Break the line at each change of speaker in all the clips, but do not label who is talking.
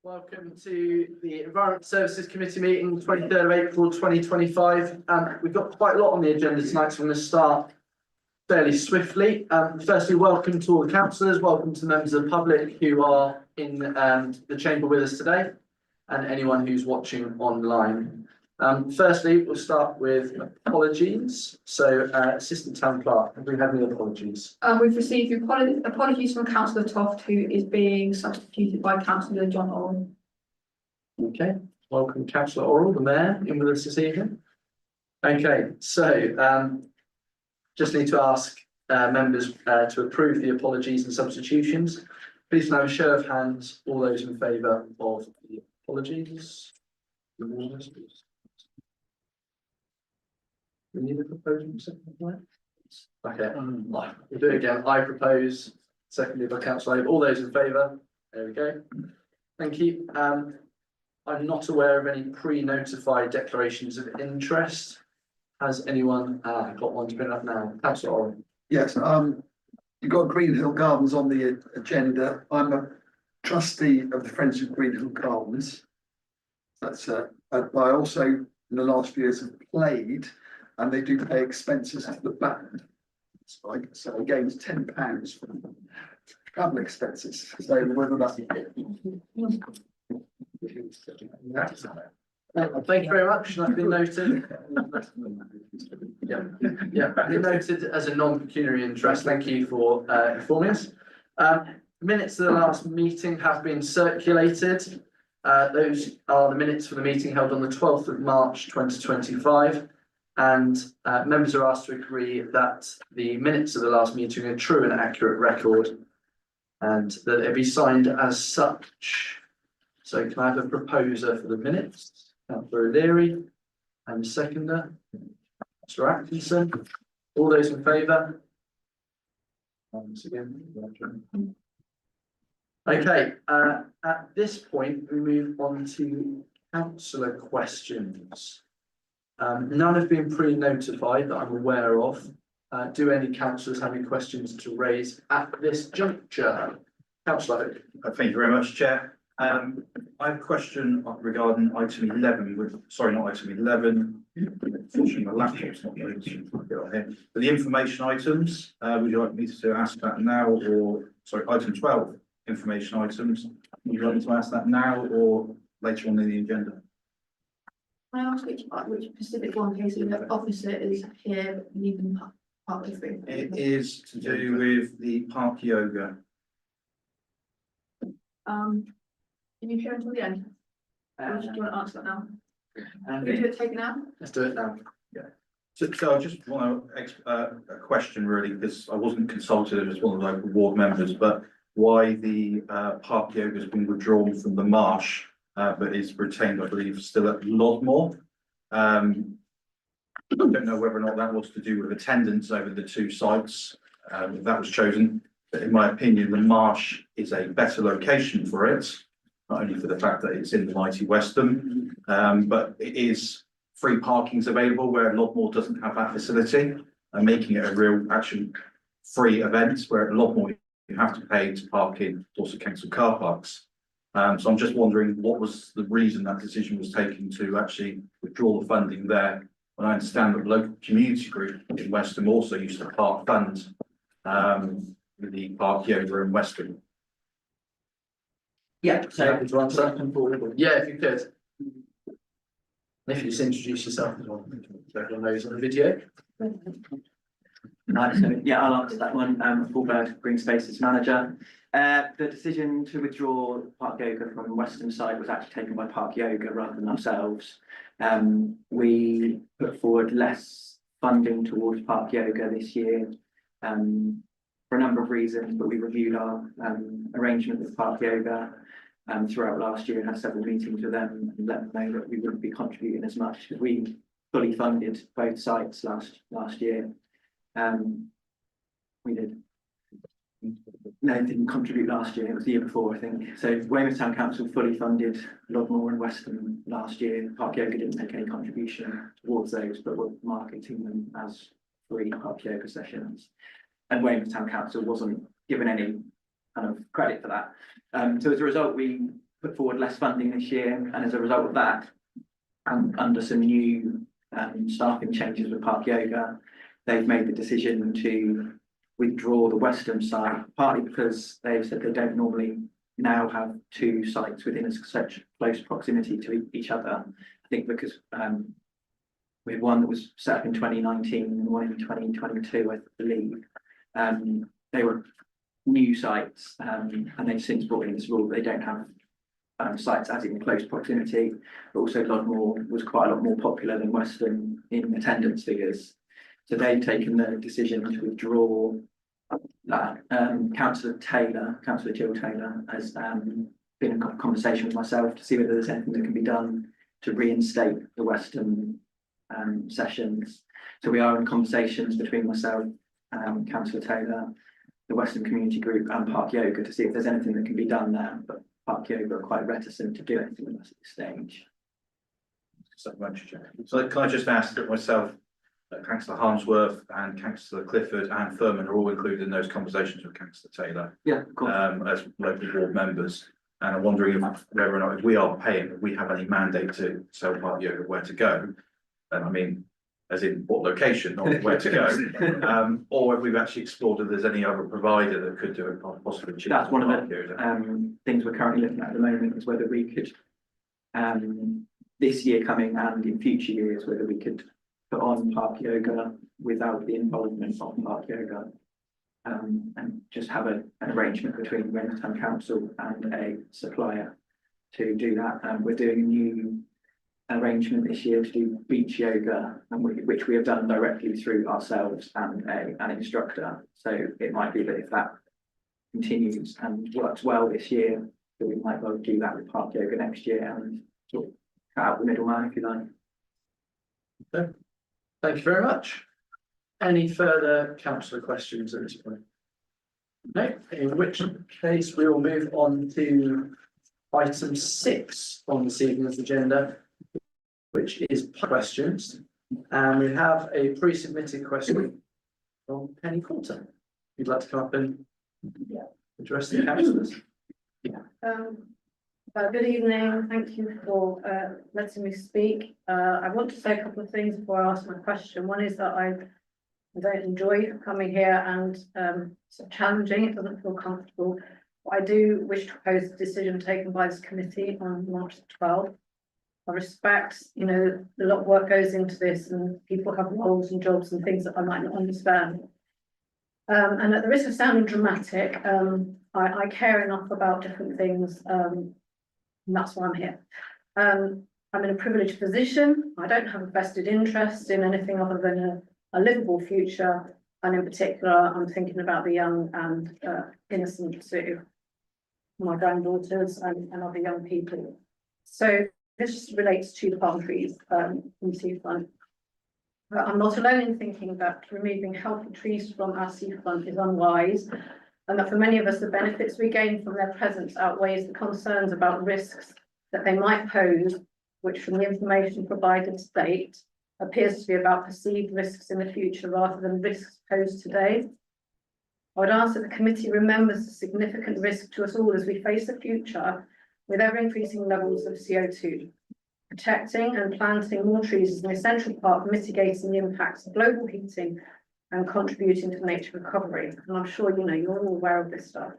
Welcome to the Environment Services Committee meeting, 23rd of April 2025. We've got quite a lot on the agenda tonight, so I'm going to start fairly swiftly. Firstly, welcome to all the councillors, welcome to the members of the public who are in the chamber with us today, and anyone who's watching online. Firstly, we'll start with apologies. So, Assistant Town Clerk, have we had any apologies?
We've received apologies from Councillor Toft, who is being substituted by Councillor John Orr.
Okay, welcome Councillor Orrell, the Mayor, in with us this evening. Okay, so just need to ask members to approve the apologies and substitutions. Please now have a show of hands, all those in favour of the apologies. We need a proposal second for that? Okay, we'll do it again. I propose, seconded by Councillor Loeb. All those in favour? There we go. Thank you. I'm not aware of any pre-notified declarations of interest. Has anyone got one to bring up now? Councillor Orrell.
Yes, you've got Greenhill Gardens on the agenda. I'm a trustee of the Friends of Greenhill Gardens. That's I also in the last few years have played, and they do pay expenses to the band. So again, it's £10 for travel expenses. So whether that's
Thank you very much. That's been noted. Been noted as a non-pecuniary interest. Thank you for informing us. Minutes of the last meeting have been circulated. Those are the minutes for the meeting held on the 12th of March 2025. And members are asked to agree that the minutes of the last meeting are a true and accurate record and that it be signed as such. So can I have a proposer for the minutes? Councillor O'Leary and seconder, Mr. Atkinson. All those in favour? Once again. Okay, at this point, we move on to councillor questions. None have been pre-notified that I'm aware of. Do any councillors have any questions to raise at this juncture? Councillor.
Thank you very much, Chair. I have a question regarding item 11. Sorry, not item 11. Unfortunately, my laptop's not loaded, so I can't get on here. But the information items, would you like me to ask that now, or sorry, item 12, information items? Would you like me to ask that now or later on in the agenda?
Can I ask which specific one, in case the officer is here leaving partway through?
It is to do with the park yoga.
Can you share until the end? Or do you want to answer that now? Can we do it taken out?
Let's do it now.
Yeah. So I just want a question really, because I wasn't consulted as one of the local ward members, but why the park yoga has been withdrawn from the marsh, but is retained, I believe, still at Lodmore. I don't know whether or not that was to do with attendance over the two sites, if that was chosen. But in my opinion, the marsh is a better location for it, not only for the fact that it's in the mighty Westham, but it is free parking's available where Lodmore doesn't have that facility, and making it a real actually free event where at Lodmore you have to pay to park in Dorset Council car parks. So I'm just wondering what was the reason that decision was taken to actually withdraw the funding there, when I understand that the local community group in Westham also used to part fund with the park yoga in Westham.
Yeah, so yeah, if you could. If you just introduce yourself as well, so everyone knows on the video.
Right, so yeah, I'll answer that one. Paul Bird, Green Spaces Manager. The decision to withdraw Park Yoga from Westham site was actually taken by Park Yoga rather than ourselves. We put forward less funding towards Park Yoga this year for a number of reasons, but we reviewed our arrangement with Park Yoga throughout last year and had several meetings with them and let them know that we wouldn't be contributing as much because we fully funded both sites last year. We did. No, it didn't contribute last year. It was the year before, I think. So Weymouth Town Council fully funded Lodmore and Westham last year. Park Yoga didn't make any contribution towards those, but were marketing them as free Park Yoga sessions. And Weymouth Town Council wasn't given any kind of credit for that. So as a result, we put forward less funding this year, and as a result of that, and under some new staffing changes with Park Yoga, they've made the decision to withdraw the Western site, partly because they've said they don't normally now have two sites within such close proximity to each other. I think because we had one that was set up in 2019 and one in 2022, I believe. They were new sites, and they've since brought in this rule that they don't have sites as in close proximity, but also Lodmore was quite a lot more popular than Western in attendance figures. So they've taken the decision to withdraw that. Councillor Jill Taylor has been in conversation with myself to see whether there's anything that can be done to reinstate the Western sessions. So we are in conversations between myself, Councillor Taylor, the Western Community Group and Park Yoga to see if there's anything that can be done there, but Park Yoga are quite reticent to do anything with us at this stage.
So can I just ask that myself, Councillor Harmsworth and Councillor Clifford and Furman are all included in those conversations with Councillor Taylor,
Yeah, of course.
as local board members. And I'm wondering whether or not, if we are paying, if we have any mandate to tell Park Yoga where to go. And I mean, as in what location, not where to go. Or if we've actually explored if there's any other provider that could do it possibly cheaper.
That's one of
than
the
Park Yoga.
things we're currently looking at the moment is whether we could, this year coming and in future years, whether we could put on Park Yoga without the involvement of Park Yoga. And just have an arrangement between Raynham Town Council and a supplier to do that. We're doing a new arrangement this year to do beach yoga, and which we have done directly through ourselves and an instructor. So it might be that if that continues and works well this year, that we might well do that with Park Yoga next year and sort of cut out the middleman, if you like.
Thank you very much. Any further councillor questions at this point? No, in which case we will move on to item 6 on this evening's agenda, which is questions. And we have a pre-submitted question from Penny Coulter. If you'd like to come up and address the councillors.
Good evening, thank you for letting me speak. I want to say a couple of things before I ask my question. One is that I don't enjoy coming here and it's challenging, it doesn't feel comfortable. But I do wish to oppose the decision taken by this committee on March 12th. I respect, you know, a lot of work goes into this and people have roles and jobs and things that I might not understand. And at the risk of sounding dramatic, I care enough about different things, and that's why I'm here. I'm in a privileged position. I don't have a vested interest in anything other than a livable future. And in particular, I'm thinking about the young and innocent too, my granddaughters and other young people. So this relates to the palm trees in seafront. I'm not alone in thinking that removing healthy trees from our seafront is unwise, and that for many of us, the benefits we gain from their presence outweighs the concerns about risks that they might pose, which from the information provided to date appears to be about perceived risks in the future rather than risks posed today. I would ask that the committee remembers the significant risk to us all as we face the future with ever-increasing levels of CO2. Protecting and planting more trees is an essential part of mitigating the impacts of global heating and contributing to nature recovery. And I'm sure you know, you're all aware of this stuff.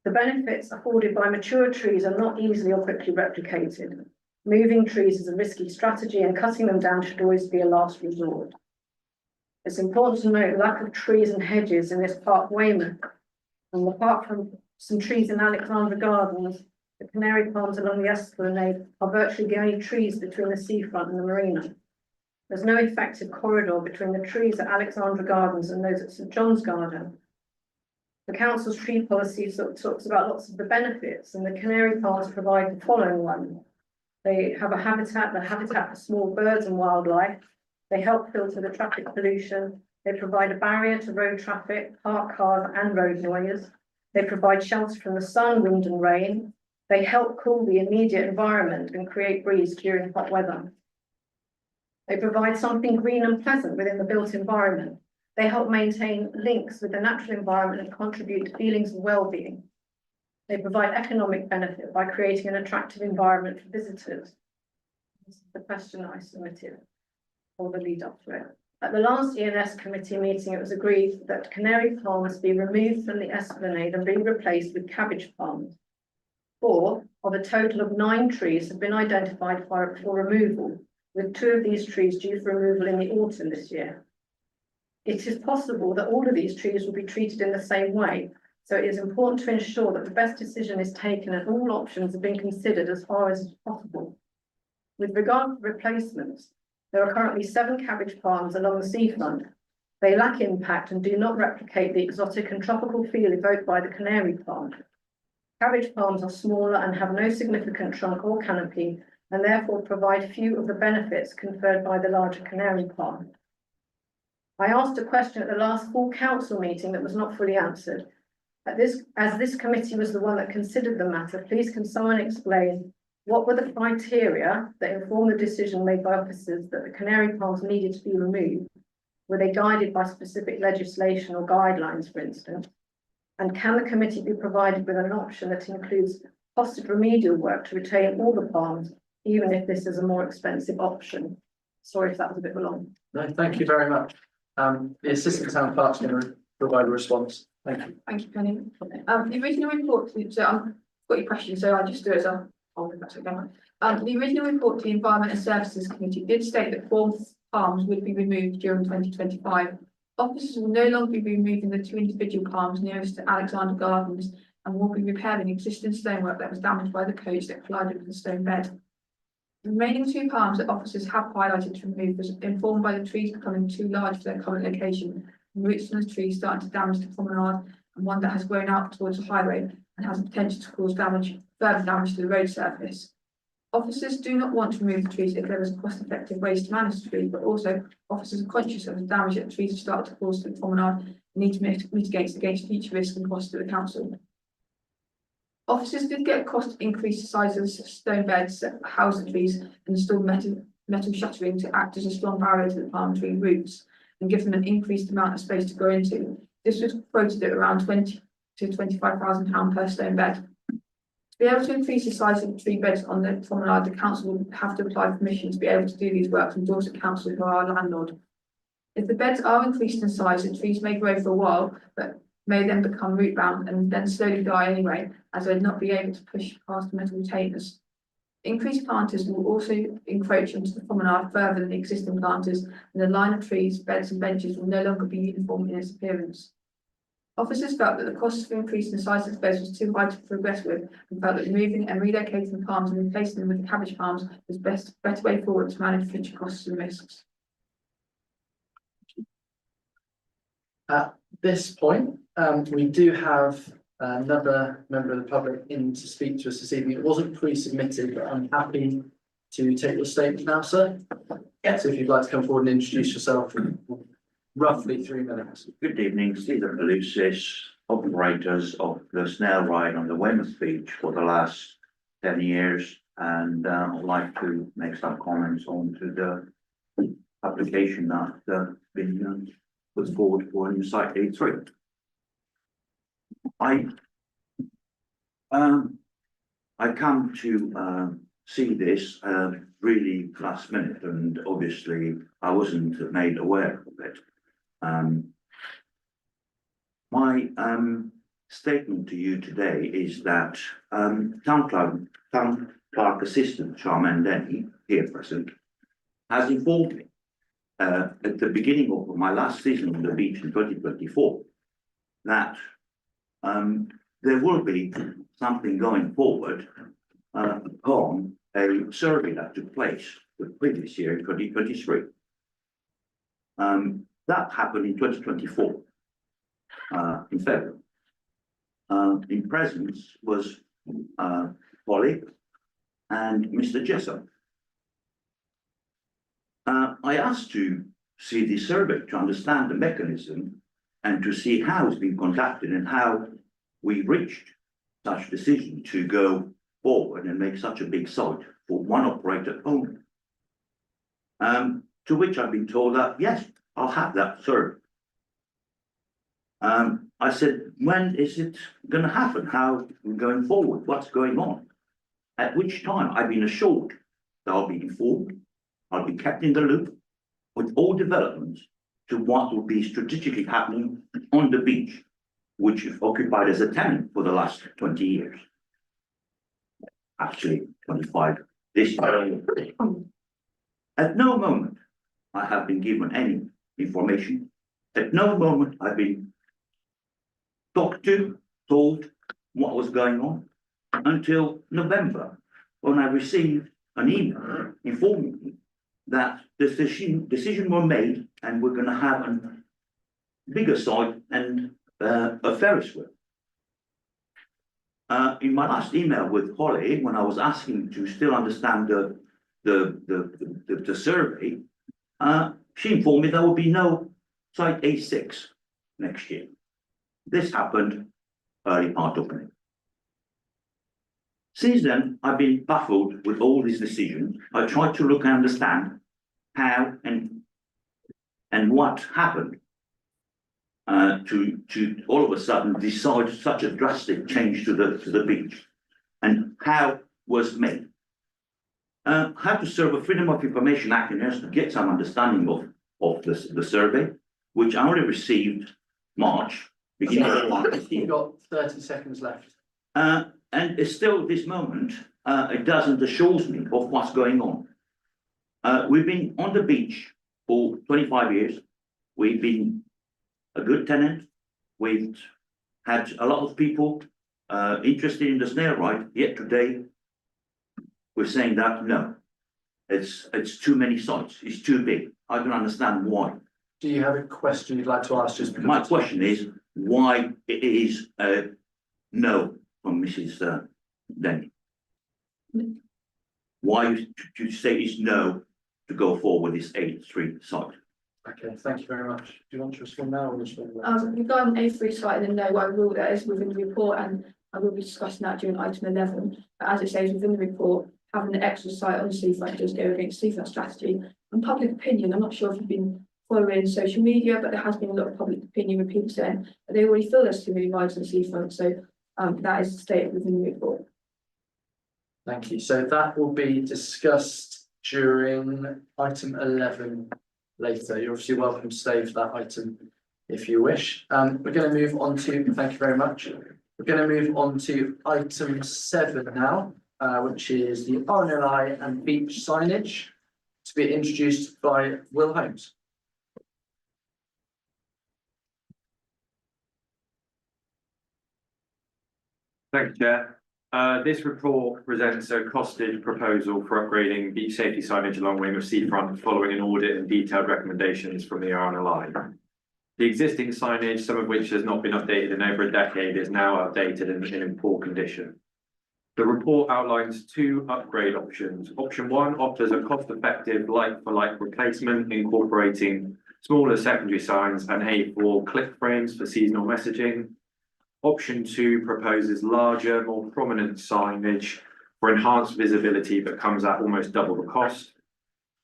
The benefits afforded by mature trees are not easily or quickly replicated. Moving trees is a risky strategy and cutting them down should always be a last resort. It's important to note the lack of trees and hedges in this Park Weymouth, and apart from some trees in Alexandra Gardens, the canary palms along the Esplanade are virtually the only trees between the seafront and the marina. There's no effective corridor between the trees at Alexandra Gardens and those at St John's Garden. The council's tree policy talks about lots of the benefits, and the canary palms provide the following one. They have a habitat for small birds and wildlife. They help filter the traffic pollution. They provide a barrier to road traffic, parked cars and road noise. They provide shelter from the sun, wind and rain. They help cool the immediate environment and create breeze during hot weather. They provide something green and pleasant within the built environment. They help maintain links with the natural environment and contribute to feelings of well-being. They provide economic benefit by creating an attractive environment for visitors. This is the question I submitted or the lead up to it. At the last ENS committee meeting, it was agreed that canary palms be removed from the esplanade and be replaced with cabbage palms. 4 of a total of 9 trees have been identified for removal, with 2 of these trees due for removal in the autumn this year. It is possible that all of these trees will be treated in the same way, so it is important to ensure that the best decision is taken and all options have been considered as far as possible. With regard to replacements, there are currently 7 cabbage palms along the seafront. They lack impact and do not replicate the exotic and tropical feel evoked by the canary palm. Cabbage palms are smaller and have no significant trunk or canopy, and therefore provide few of the benefits conferred by the larger canary palm. I asked a question at the last full council meeting that was not fully answered. As this committee was the one that considered the matter, please can someone explain what were the criteria that informed the decision made by officers that the canary palms needed to be removed? Were they guided by specific legislation or guidelines, for instance? And can the committee be provided with an option that includes costed remedial work to retain all the palms, even if this is a more expensive option? Sorry if that was a bit long.
No, thank you very much. The Assistant Town Clerk's going to provide a response. Thank you.
Thank you, Penny. The original report, so I've got your question, so I'll just do it as a whole, if that's okay. The original report to the Environment and Services Committee did state that 4 palms would be removed during 2025. Officers will no longer be removing the 2 individual palms nearest to Alexander Gardens and will be repairing existing stonework that was damaged by the coach that collided with the stone bed. The remaining 2 palms that officers have highlighted to remove was informed by the trees becoming too large for their current location, and roots from the trees starting to damage the promenade, and one that has grown out towards the highway and has the potential to cause further damage to the road surface. Officers do not want to remove the trees if there is cost-effective ways to manage the trees, but also officers are conscious of the damage that the trees have started to cause to the promenade and need to mitigate against future risks and costs to the council. Officers did get a cost to increase the size of the stone beds that house the trees and install metal shuttering to act as a strong barrier to the palm tree roots and give them an increased amount of space to grow into. This was quoted at around £20,000 to £25,000 per stone bed. To be able to increase the size of the tree beds on the promenade, the council will have to apply for permission to be able to do these works from Dorset Council, who are our landlord. If the beds are increased in size, the trees may grow for a while, but may then become root bound and then slowly die anyway, as they'd not be able to push past the metal retainers. Increased planters will also encroach into the promenade further than the existing planters, and the line of trees, beds and benches will no longer be uniform in its appearance. Officers felt that the cost of increasing the size of the beds was too high to progress with, and felt that removing and relocating the palms and replacing them with the cabbage palms was better way forward to manage future costs and risks.
At this point, we do have another member of the public in to speak to us this evening. It wasn't pre-submitted, but I'm happy to take your statement now, sir.
Yes.
So if you'd like to come forward and introduce yourself in roughly 3 minutes.
Good evening, Stephen Belusis, operators of the snail ride on the Weymouth Beach for the last 10 years. And I'd like to make some comments on to the application that been put forward for new site 83. I come to see this really last minute, and obviously I wasn't made aware of it. My statement to you today is that Town Clerk Assistant Charmaine Denny, here present, has informed me at the beginning of my last season on the beach in 2024 that there will be something going forward upon a survey that took place the previous year in 2023. That happened in 2024, in February. In presence was Polly and Mr. Jessup. I asked to see the survey to understand the mechanism and to see how it's been conducted and how we reached such decision to go forward and make such a big site for one operator only. To which I've been told that, yes, I'll have that survey. I said, when is it gonna happen? How going forward? What's going on? At which time I've been assured that I'll be informed, I'll be kept in the loop with all developments to what will be strategically happening on the beach, which is occupied as a tenant for the last 20 years. Actually, 25 this year. At no moment I have been given any information. At no moment I've been talked to, told what was going on until November, when I received an email informing me that the decision were made and we're gonna have a bigger site and a Ferris wheel. In my last email with Holly, when I was asking to still understand the survey, she informed me there will be no site A6 next year. This happened early part of May. Since then, I've been baffled with all these decisions. I tried to look and understand how and what happened to all of a sudden decide such a drastic change to the beach, and how was made. How to serve a Freedom of Information Act in order to get some understanding of the survey, which I only received March, beginning of March.
You've got 30 seconds left.
And it's still this moment, it doesn't assure me of what's going on. We've been on the beach for 25 years. We've been a good tenant. We've had a lot of people interested in the snail ride, yet today we're saying that no, it's too many sites, it's too big. I don't understand why.
Do you have a question you'd like to ask? Just because
My question is why it is a no from Mrs. Denny. Why you say it's no to go forward with this 8-3 site?
Okay, thank you very much. Do you want to respond now or respond later?
Regarding A3 site, then no, I will, that is within the report, and I will be discussing that during item 11. But as it says within the report, having an extra site on the seafront does go against seafront strategy and public opinion. I'm not sure if you've been following social media, but there has been a lot of public opinion with people saying that they already feel there's too many rides on the seafront. So that is stated within the report.
Thank you. So that will be discussed during item 11 later. You're obviously welcome to stay for that item if you wish. We're going to move on to, thank you very much. We're going to move on to item 7 now, which is the RNLI and beach signage, to be introduced by Will Holmes.
Thank you, Chair. This report presents a costed proposal for upgrading beach safety signage along Weymouth seafront following an audit and detailed recommendations from the RNLI. The existing signage, some of which has not been updated in over a decade, is now outdated and in poor condition. The report outlines 2 upgrade options. Option 1 offers a cost-effective like-for-like replacement, incorporating smaller secondary signs and A4 clip frames for seasonal messaging. Option 2 proposes larger, more prominent signage for enhanced visibility, but comes at almost double the cost.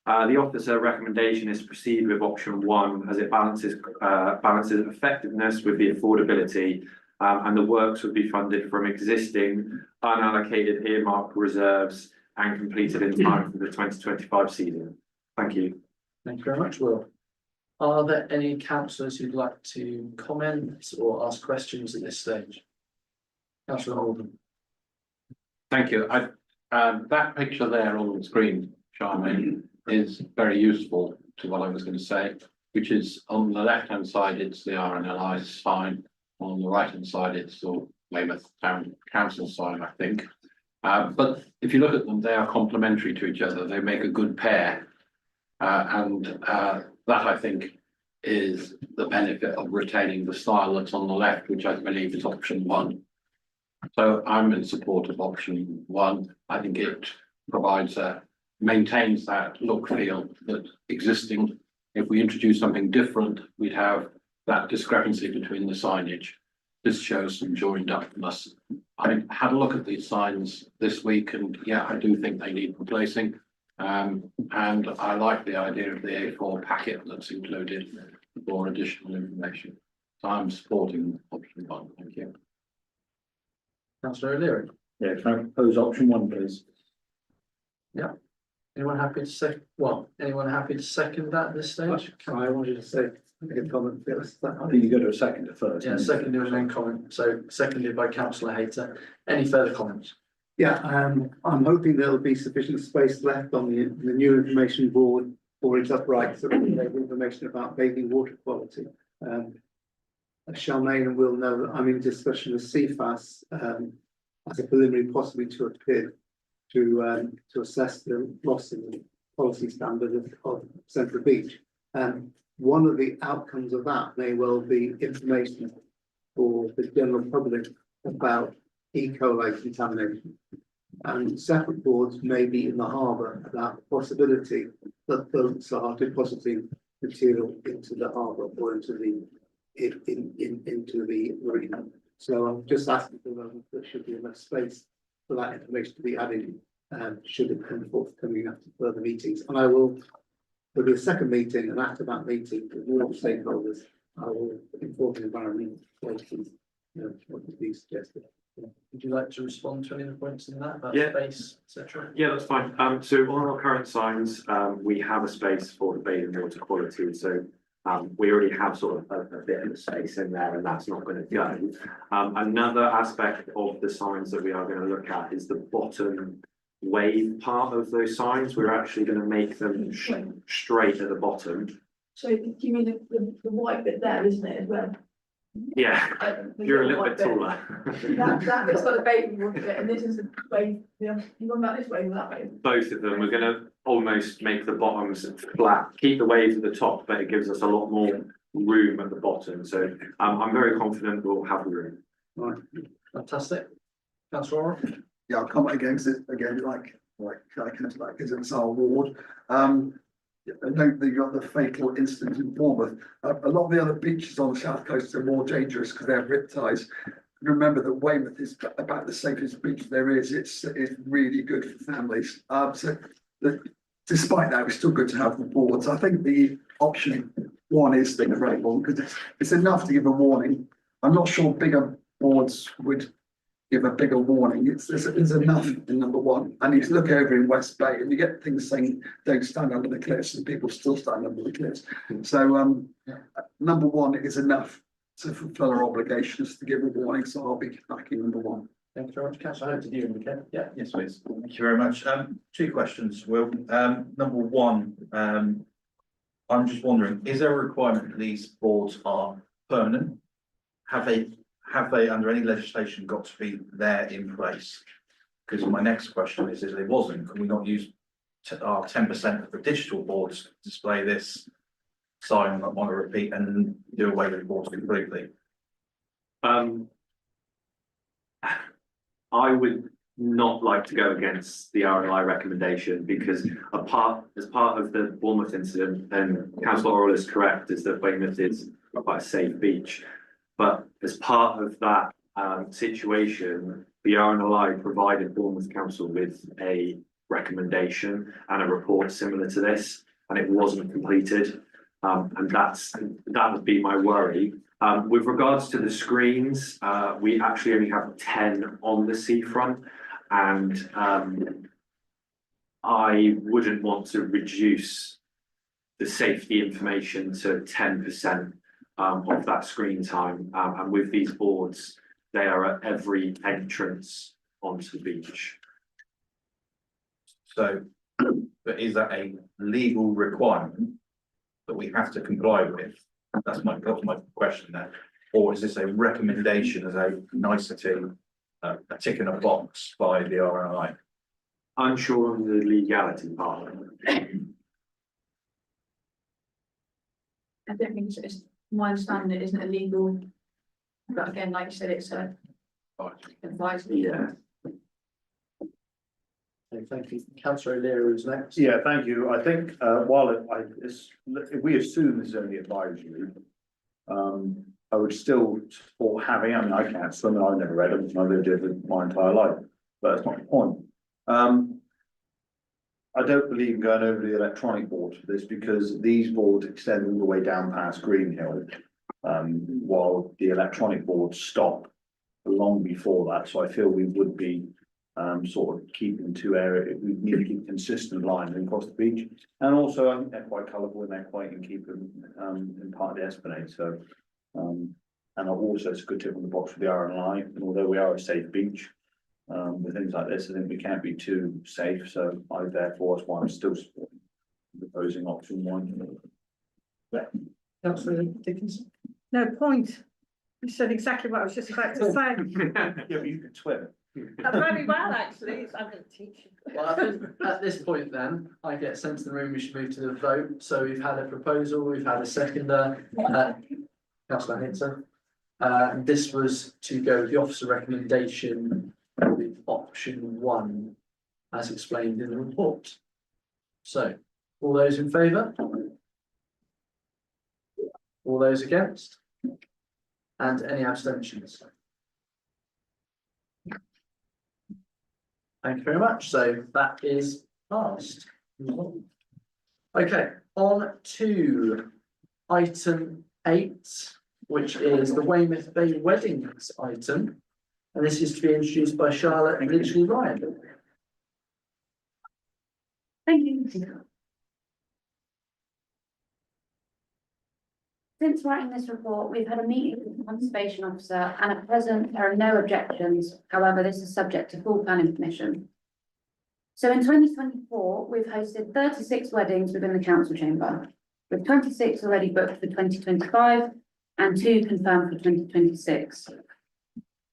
The officer recommendation is to proceed with option 1 as it balances effectiveness with the affordability, and the works would be funded from existing unallocated earmark reserves and completed in time for the 2025 season. Thank you.
Thank you very much, Will. Are there any councillors who'd like to comment or ask questions at this stage? Councillor Holden.
Thank you. That picture there on the screen, Charmaine, is very useful to what I was going to say, which is on the left-hand side, it's the RNLI sign. On the right-hand side, it's the Weymouth Town Council sign, I think. But if you look at them, they are complementary to each other. They make a good pair. That I think is the benefit of retaining the style that's on the left, which I believe is option 1. So I'm in support of option 1. I think it provides maintains that look feel that existing. If we introduce something different, we'd have that discrepancy between the signage. This shows some joined upness. I had a look at these signs this week, and yeah, I do think they need replacing. And I like the idea of the A4 packet that's included for additional information. So I'm supporting option one, thank you.
Councillor O'Leary,
Yeah, can I propose option one, please?
anyone happy to anyone happy to second that at this stage?
I wanted to say, make a comment first.
I think you go to a second first.
Yeah, seconded and then comment, so seconded by councillor Hayter. Any further comments?
Yeah, I'm hoping there'll be sufficient space left on the new information board for its upright, so that we have information about bathing water quality. Charmaine will know that I'm in discussion with CFAS, as a preliminary possibly to appear to assess the loss in the policy standard of Central Beach. One of the outcomes of that may well be information for the general public about E. coli contamination. And separate boards may be in the harbour about the possibility that boats are depositing material into the harbour or into the marina. So I'm just asking for them, there should be enough space for that information to be added, should it come forthcoming after further meetings. And there'll be a second meeting, and after that meeting, with all stakeholders, I will inform the environmental authorities, what would be suggested.
Would you like to respond to any of the points in that, about
Yeah.
space, etc.?
Yeah, that's fine. So on our current signs, we have a space for the bathing water quality, so we already have sort of a bit of space in there, and that's not going to go. Another aspect of the signs that we are going to look at is the bottom wave part of those signs. We're actually going to make them straight at the bottom.
So do you mean the white bit there, isn't it, as well?
Yeah, you're a little bit taller.
That bit's got a baby water bit, and this is the way, you want about this way or that way?
Both of them, we're going to almost make the bottoms flat, keep the waves at the top, but it gives us a lot more room at the bottom. So I'm very confident we'll have room.
Right.
Fantastic. Councillor Orr?
Yeah, I'll comment again, because it's our ward. I note that you got the fatal incident in Bournemouth. A lot of the other beaches on the south coast are more dangerous because they have riptides. Remember that Weymouth is about the safest beach there is. It's really good for families. Despite that, it's still good to have the boards. I think the option one is the correct one, because it's enough to give a warning. I'm not sure bigger boards would give a bigger warning. There's enough in number one. And you look over in West Bay and you get things saying don't stand under the cliffs, and people still stand under the cliffs. So number one is enough to fulfill our obligations to give a warning. So I'll be backing number one.
Thank you very much. Councillor Hayter, do you indicate? Yeah.
Yes, please. Thank you very much. Two questions, Will. Number one, I'm just wondering, is there a requirement that these boards are permanent? Have they, under any legislation, got to be there in place? Because my next question is, if it wasn't, can we not use our 10% of the digital boards to display this sign, I want to repeat, and do away with boards completely?
I would not like to go against the RNLI recommendation, because as part of the Bournemouth incident, then Councillor Orwell is correct, is that Weymouth is quite a safe beach. But as part of that situation, the RNLI provided Bournemouth Council with a recommendation and a report similar to this, and it wasn't completed. And that would be my worry. With regards to the screens, we actually only have 10 on the seafront, and I wouldn't want to reduce the safety information to 10% of that screen time. And with these boards, they are at every entrance onto the beach.
So, but is that a legal requirement that we have to comply with? That's my question there. Or is this a recommendation as a nicety, a tick in a box by the RNLI?
Unsure on the legality part of it.
I don't think it's my understanding it isn't illegal. But again, like you said, it's a advisory.
Yeah.
Okay, thank you. Councillor O'Leary is next.
Yeah, thank you. I think, while if we assume this is only advisory, I would still support having, I mean, I can't swim and I've never read them, I've lived it my entire life, but that's not the point. I don't believe in going over the electronic board for this, because these boards extend all the way down past Green Hill. while the electronic boards stop long before that, so I feel we would be sort of keeping two area, we need to keep consistent lines across the beach. And also, I think they're quite colourful and they're quite in keeping in part of the Esplanade, so. And also it's a good tip on the box for the RNLI, and although we are a safe beach, with things like this, I think we can't be too safe, so I therefore, that's why I'm still supporting proposing option 1.
Councillor Dickinson.
No point. You said exactly what I was just about to say.
Yeah, but you can swim.
Very well, actually, I'm going to teach you.
Well, I think at this point then, I get sent to the room, we should move to the vote. So we've had a proposal, we've had a seconder, councillor Hitzer. This was to go with the officer recommendation with option 1, as explained in the report. So, all those in favour? All those against? And any abstentions? Thank you very much. So that is passed. Okay, on to item 8, which is the Weymouth Bay Weddings item. And this is to be introduced by Charlotte and Literally Ryan.
Thank you. Since writing this report, we've had a meeting with the conservation officer, and at present there are no objections. However, this is subject to full planning permission. So in 2024, we've hosted 36 weddings within the council chamber, with 26 already booked for 2025 and 2 confirmed for 2026.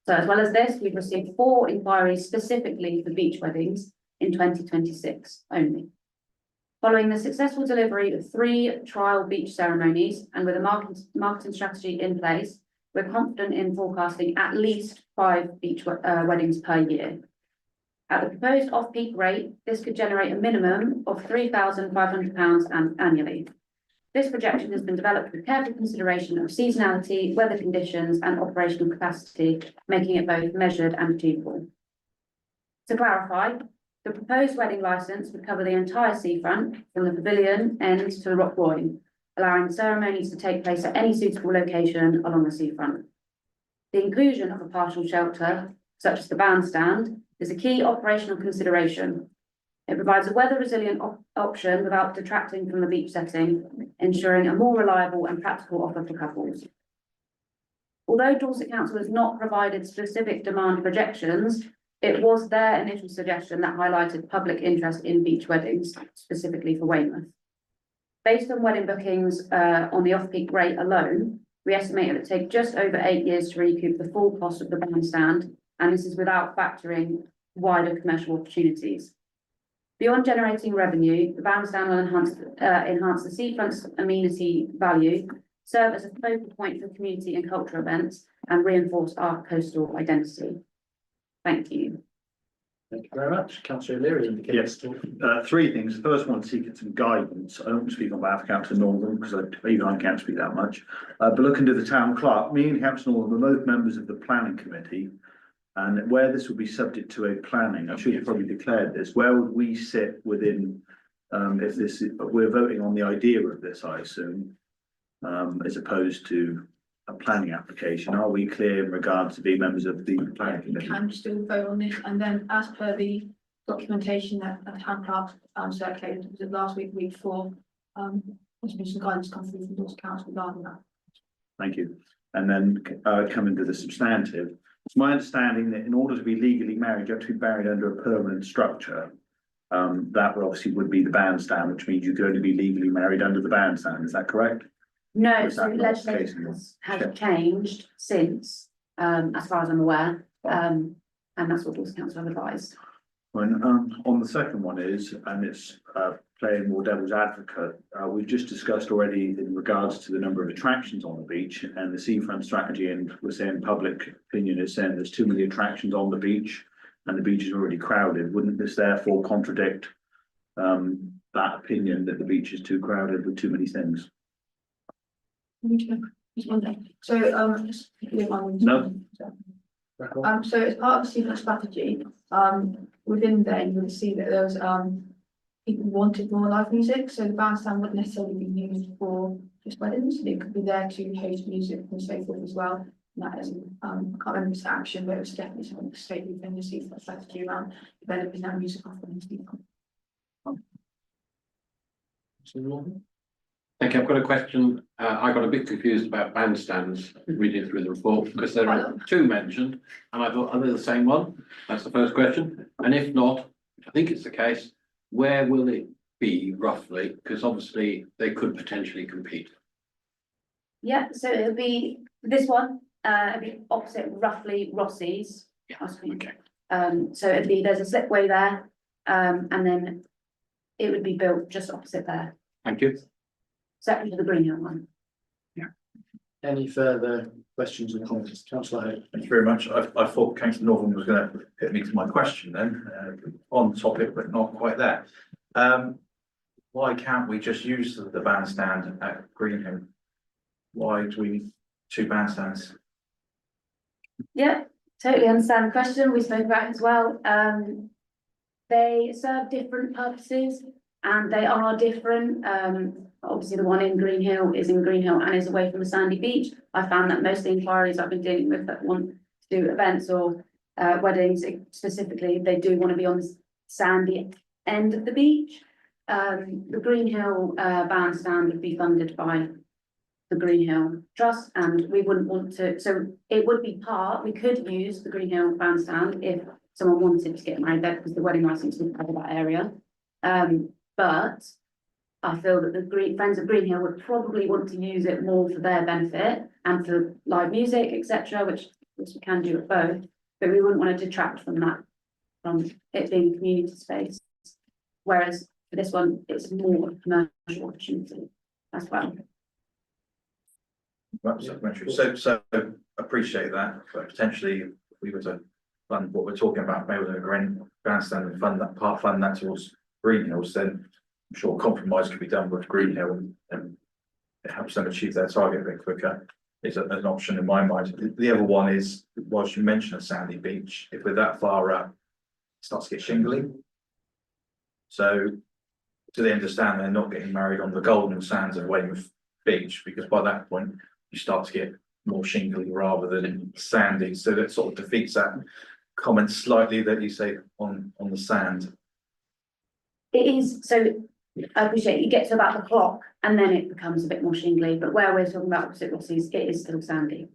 So as well as this, we've received 4 inquiries specifically for beach weddings in 2026 only. Following the successful delivery of 3 trial beach ceremonies and with a marketing strategy in place, we're confident in forecasting at least 5 beach weddings per year. At the proposed off-peak rate, this could generate a minimum of £3,500 annually. This projection has been developed with careful consideration of seasonality, weather conditions, and operational capacity, making it both measured and achievable. To clarify, the proposed wedding licence would cover the entire seafront from the pavilion end to the Rock Groyne, allowing ceremonies to take place at any suitable location along the seafront. The inclusion of a partial shelter, such as the bandstand, is a key operational consideration. It provides a weather-resilient option without detracting from the beach setting, ensuring a more reliable and practical offer for couples. Although Dorset Council has not provided specific demand projections, it was their initial suggestion that highlighted public interest in beach weddings, specifically for Weymouth. Based on wedding bookings on the off-peak rate alone, we estimate it would take just over 8 years to recoup the full cost of the bandstand, and this is without factoring wider commercial opportunities. Beyond generating revenue, the bandstand will enhance the seafront's amenity value, serve as a focal point for community and cultural events, and reinforce our coastal identity. Thank you.
Thank you very much. Councillor O'Leary.
Yes, 3 things. The first one, seeking some guidance. I don't speak on behalf of Councillor Northern because even I can't speak that much. But looking to the town clerk, me and Councillor Northern are both members of the planning committee. And where this would be subject to a planning, I should have probably declared this, where would we sit within, if this, we're voting on the idea of this, I assume, as opposed to a planning application. Are we clear in regard to being members of the planning
You
committee?
can still vote on this, and then as per the documentation that the town clerk circulated, was it last week, week 4, there's been some guidance come through from Dorset Council regarding that.
Thank you. And then coming to the substantive, it's my understanding that in order to be legally married, you have to be married under a permanent structure. That would be the bandstand, which means you could only be legally married under the bandstand. Is that correct?
No,
Is
so
that not the case
legislation
anymore?
has changed since, as far as I'm aware, and that's what Dorset Council have advised.
When, on the second one is, and it's playing more devil's advocate, we've just discussed already in regards to the number of attractions on the beach and the seafront strategy, and we're saying public opinion is saying there's too many attractions on the beach and the beach is already crowded. Wouldn't this therefore contradict that opinion that the beach is too crowded with too many things?
Just one thing. So, just leave my words.
No.
So as part of the seafront strategy, within there, you will see that there was, people wanted more live music, so the bandstand wouldn't necessarily be used for just weddings, they could be there to host music and so forth as well. And that is, I can't remember if it's action, but it was definitely something the state we've been receiving that strategy around developing our music offerings.
Thank you. I've got a question. I got a bit confused about bandstands reading through the report because there are two mentioned and I thought, are they the same one? That's the first question. And if not, which I think it's the case, where will it be roughly? Because obviously they could potentially compete.
Yeah, so it'll be this one, it'll be opposite roughly Rossi's.
Yeah,
ice cream.
okay.
So it'd be, there's a slipway there, and then it would be built just opposite there,
Thank you.
separate to the Green Hill one.
Any further questions or comments? Councillor Hope.
Thank you very much. I thought Councillor Northern was going to hit me to my question then, on topic, but not quite there. Why can't we just use the bandstand at Greenhill? Why do we need two bandstands?
Yeah, totally understand the question. We spoke about it as well. They serve different purposes and they are different. Obviously the one in Green Hill is in Green Hill and is away from the sandy beach. I found that most of the inquiries I've been dealing with that want to do events or weddings specifically, they do want to be on the sandy end of the beach. The Green Hill bandstand would be funded by the Green Hill Trust and we wouldn't want to, so it would be we could use the Green Hill bandstand if someone wanted to get married there because the wedding license would cover that area. But I feel that the Friends of Green Hill would probably want to use it more for their benefit and for live music, etc., which we can do at both, but we wouldn't want to detract from that, from it being a community space. Whereas for this one, it's more commercial opportunity as well.
Right, supplementary. So appreciate that, but potentially if we were to fund what we're talking about, maybe with a grand bandstand and fund that towards Green Hills, then I'm sure compromise could be done with Green Hill and it helps them achieve their target a bit quicker. Is an option in my mind. The other one is, whilst you mentioned a sandy beach, if we're that far up, it starts to get shingly. So do they understand they're not getting married on the golden sands of Weymouth Beach? Because by that point, you start to get more shingly rather than sandy. So that sort of defeats that comment slightly that you say on the sand.
It is, so I appreciate you get to about the clock and then it becomes a bit more shingly, but where we're talking about opposite Rossi's, it is still sandy.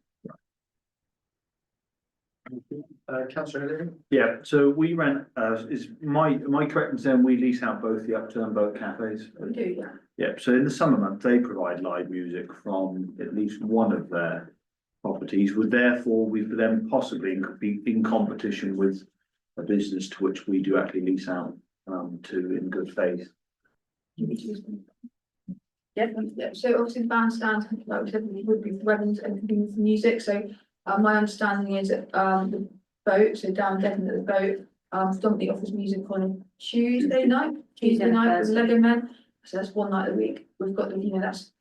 Councillor O'Leary?
Yeah, so we rent, am I correct in saying we lease out both the Upturn boat cafes?
We do, yeah.
Yeah, so in the summer months, they provide live music from at least one of their properties, would therefore we would then possibly be in competition with a business to which we do actually lease out to in good faith.
Yeah, so obviously the bandstand, like we said, would be for weddings and for music, so my understanding is that the boat, so down Devon at the boat, predominantly offers music on a Tuesday night with Lego Men. So that's one night a week. We've got the, that's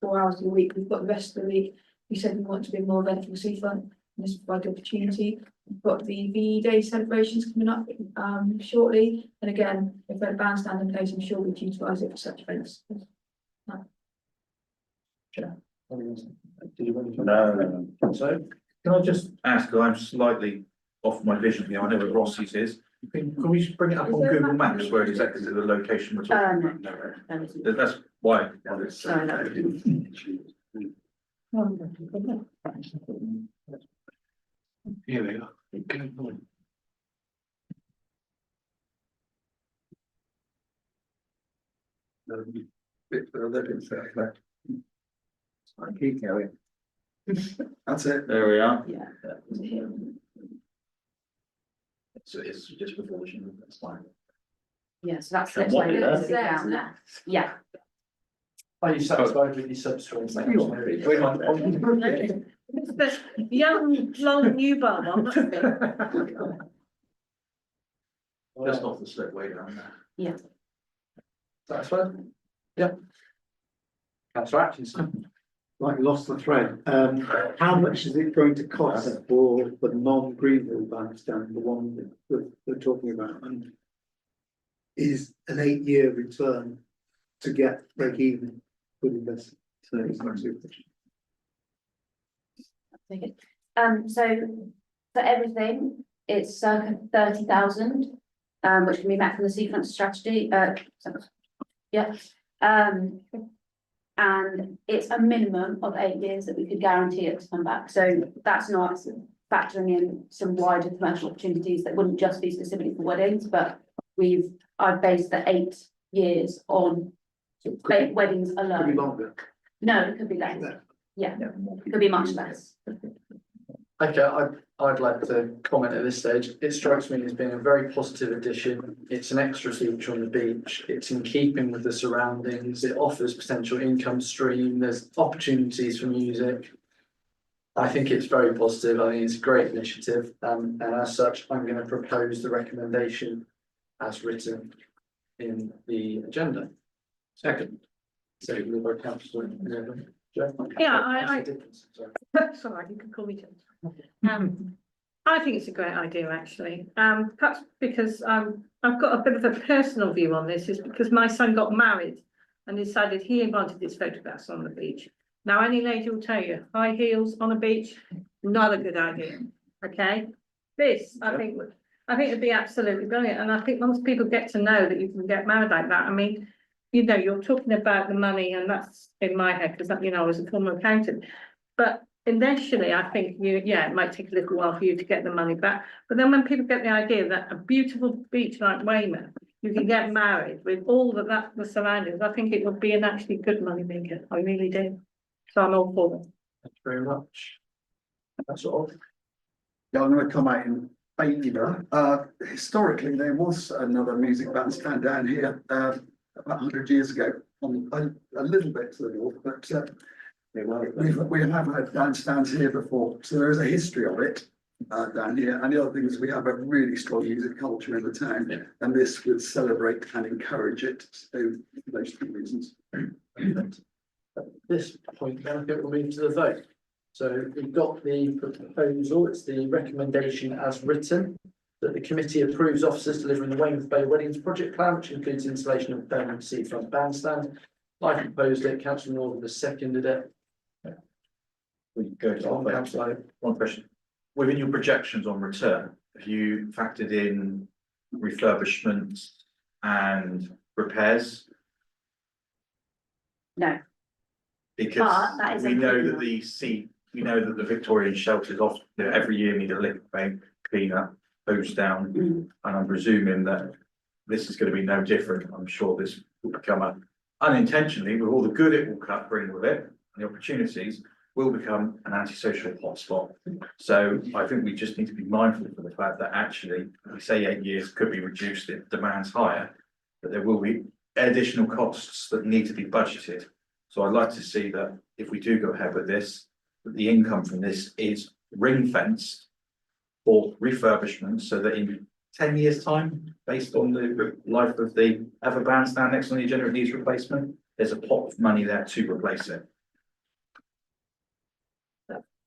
4 hours a week. We've got the rest of the week. We said we want to be more event for the seafront, and this provides the opportunity. We've got the VE Day celebrations coming up shortly. And again, if we're a bandstand in place, I'm sure we'd utilise it for such events.
No.
So can I just ask, 'cause I'm slightly off my vision here, I know where Rossi's is. Can we just bring it up on Google Maps where it is exactly the location we're talking about?
No.
That's why.
Sorry, no.
Here we are.
Bit further, it's there. I keep going. That's it.
There we are.
Yeah.
So it's just before the shingle, that's fine.
Yeah, so that's
So
the
what
way
is
it's
that?
down there. Yeah.
Are you satisfied with your substance?
It's the young, long new bar one, must be.
Just off the slipway down there.
Yeah.
Satisfied? Yeah. Councillor Atkinson?
Right, lost the thread. How much is it going to cost for the non-Greenhill bandstand, the one that we're talking about? And is an 8-year return to get break even good investment?
So for everything, it's circa 30,000, which can be met from the seafront strategy, yeah. And it's a minimum of 8 years that we could guarantee it to come back, so that's not factoring in some wider commercial opportunities that wouldn't just be specifically for weddings, but I've based the 8 years on weddings
Could be
alone.
longer.
No, it could be less, yeah, it could be much less.
Okay, I'd like to comment at this stage. It strikes me as being a very positive addition. It's an extra feature on the beach. It's in keeping with the surroundings. It offers potential income stream. There's opportunities for music. I think it's very positive. I think it's a great initiative. And as such, I'm going to propose the recommendation as written in the agenda.
Second.
Seconded by councillor Joe.
Yeah,
Sorry.
That's all right, you can call me Jane. I think it's a great idea, actually. Perhaps because I've got a bit of a personal view on this, is because my son got married and decided he wanted his photographs on the beach. Now, any lady will tell you, high heels on a beach, not a good idea, okay? This, I think would be absolutely brilliant, and I think once people get to know that you can get married like that, I mean, you know, you're talking about the money, and that's in my head, because that, you know, I was a former accountant. But initially, I think it might take a little while for you to get the money back. But then when people get the idea that a beautiful beach like Weymouth, you can get married with all the surroundings, I think it would be an actually good money maker. I really do. So I'm all for them.
Thank you very much. That's all.
Yeah, I'm gonna come out in favour. Historically, there was another music bandstand down here, about 100 years ago, on a little bit to the north, but we have had bandstands here before, so there is a history of it down here. And the other thing is we have a really strong music culture in the town, and this would celebrate and encourage it. So for those two reasons.
At this point, then I think we'll move to the vote. So we've got the proposal, it's the recommendation as written, that the committee approves officers delivering the Weymouth Bay Weddings project plan, which includes installation of a permanent seafront bandstand. I proposed it, councillor Northern has seconded it.
We go to our vote.
Councillor,
One question. Within your projections on return, have you factored in refurbishments and repairs?
No. But that
Because
is
we know that
included.
we know that the Victorian shelters often, every year need a liquor paint cleaner, hose down. And I'm presuming that this is going to be no different. I'm sure this will become unintentionally, with all the good it will bring with it, and the opportunities, will become an antisocial hotspot. So I think we just need to be mindful of the fact that actually, we say 8 years could be reduced if demand's higher, but there will be additional costs that need to be budgeted. So I'd like to see that if we do go ahead with this, that the income from this is ring fenced for refurbishment, so that in 10 years' time, based on the life of the other bandstand next on the agenda, it needs replacement, there's a pot of money there to replace it.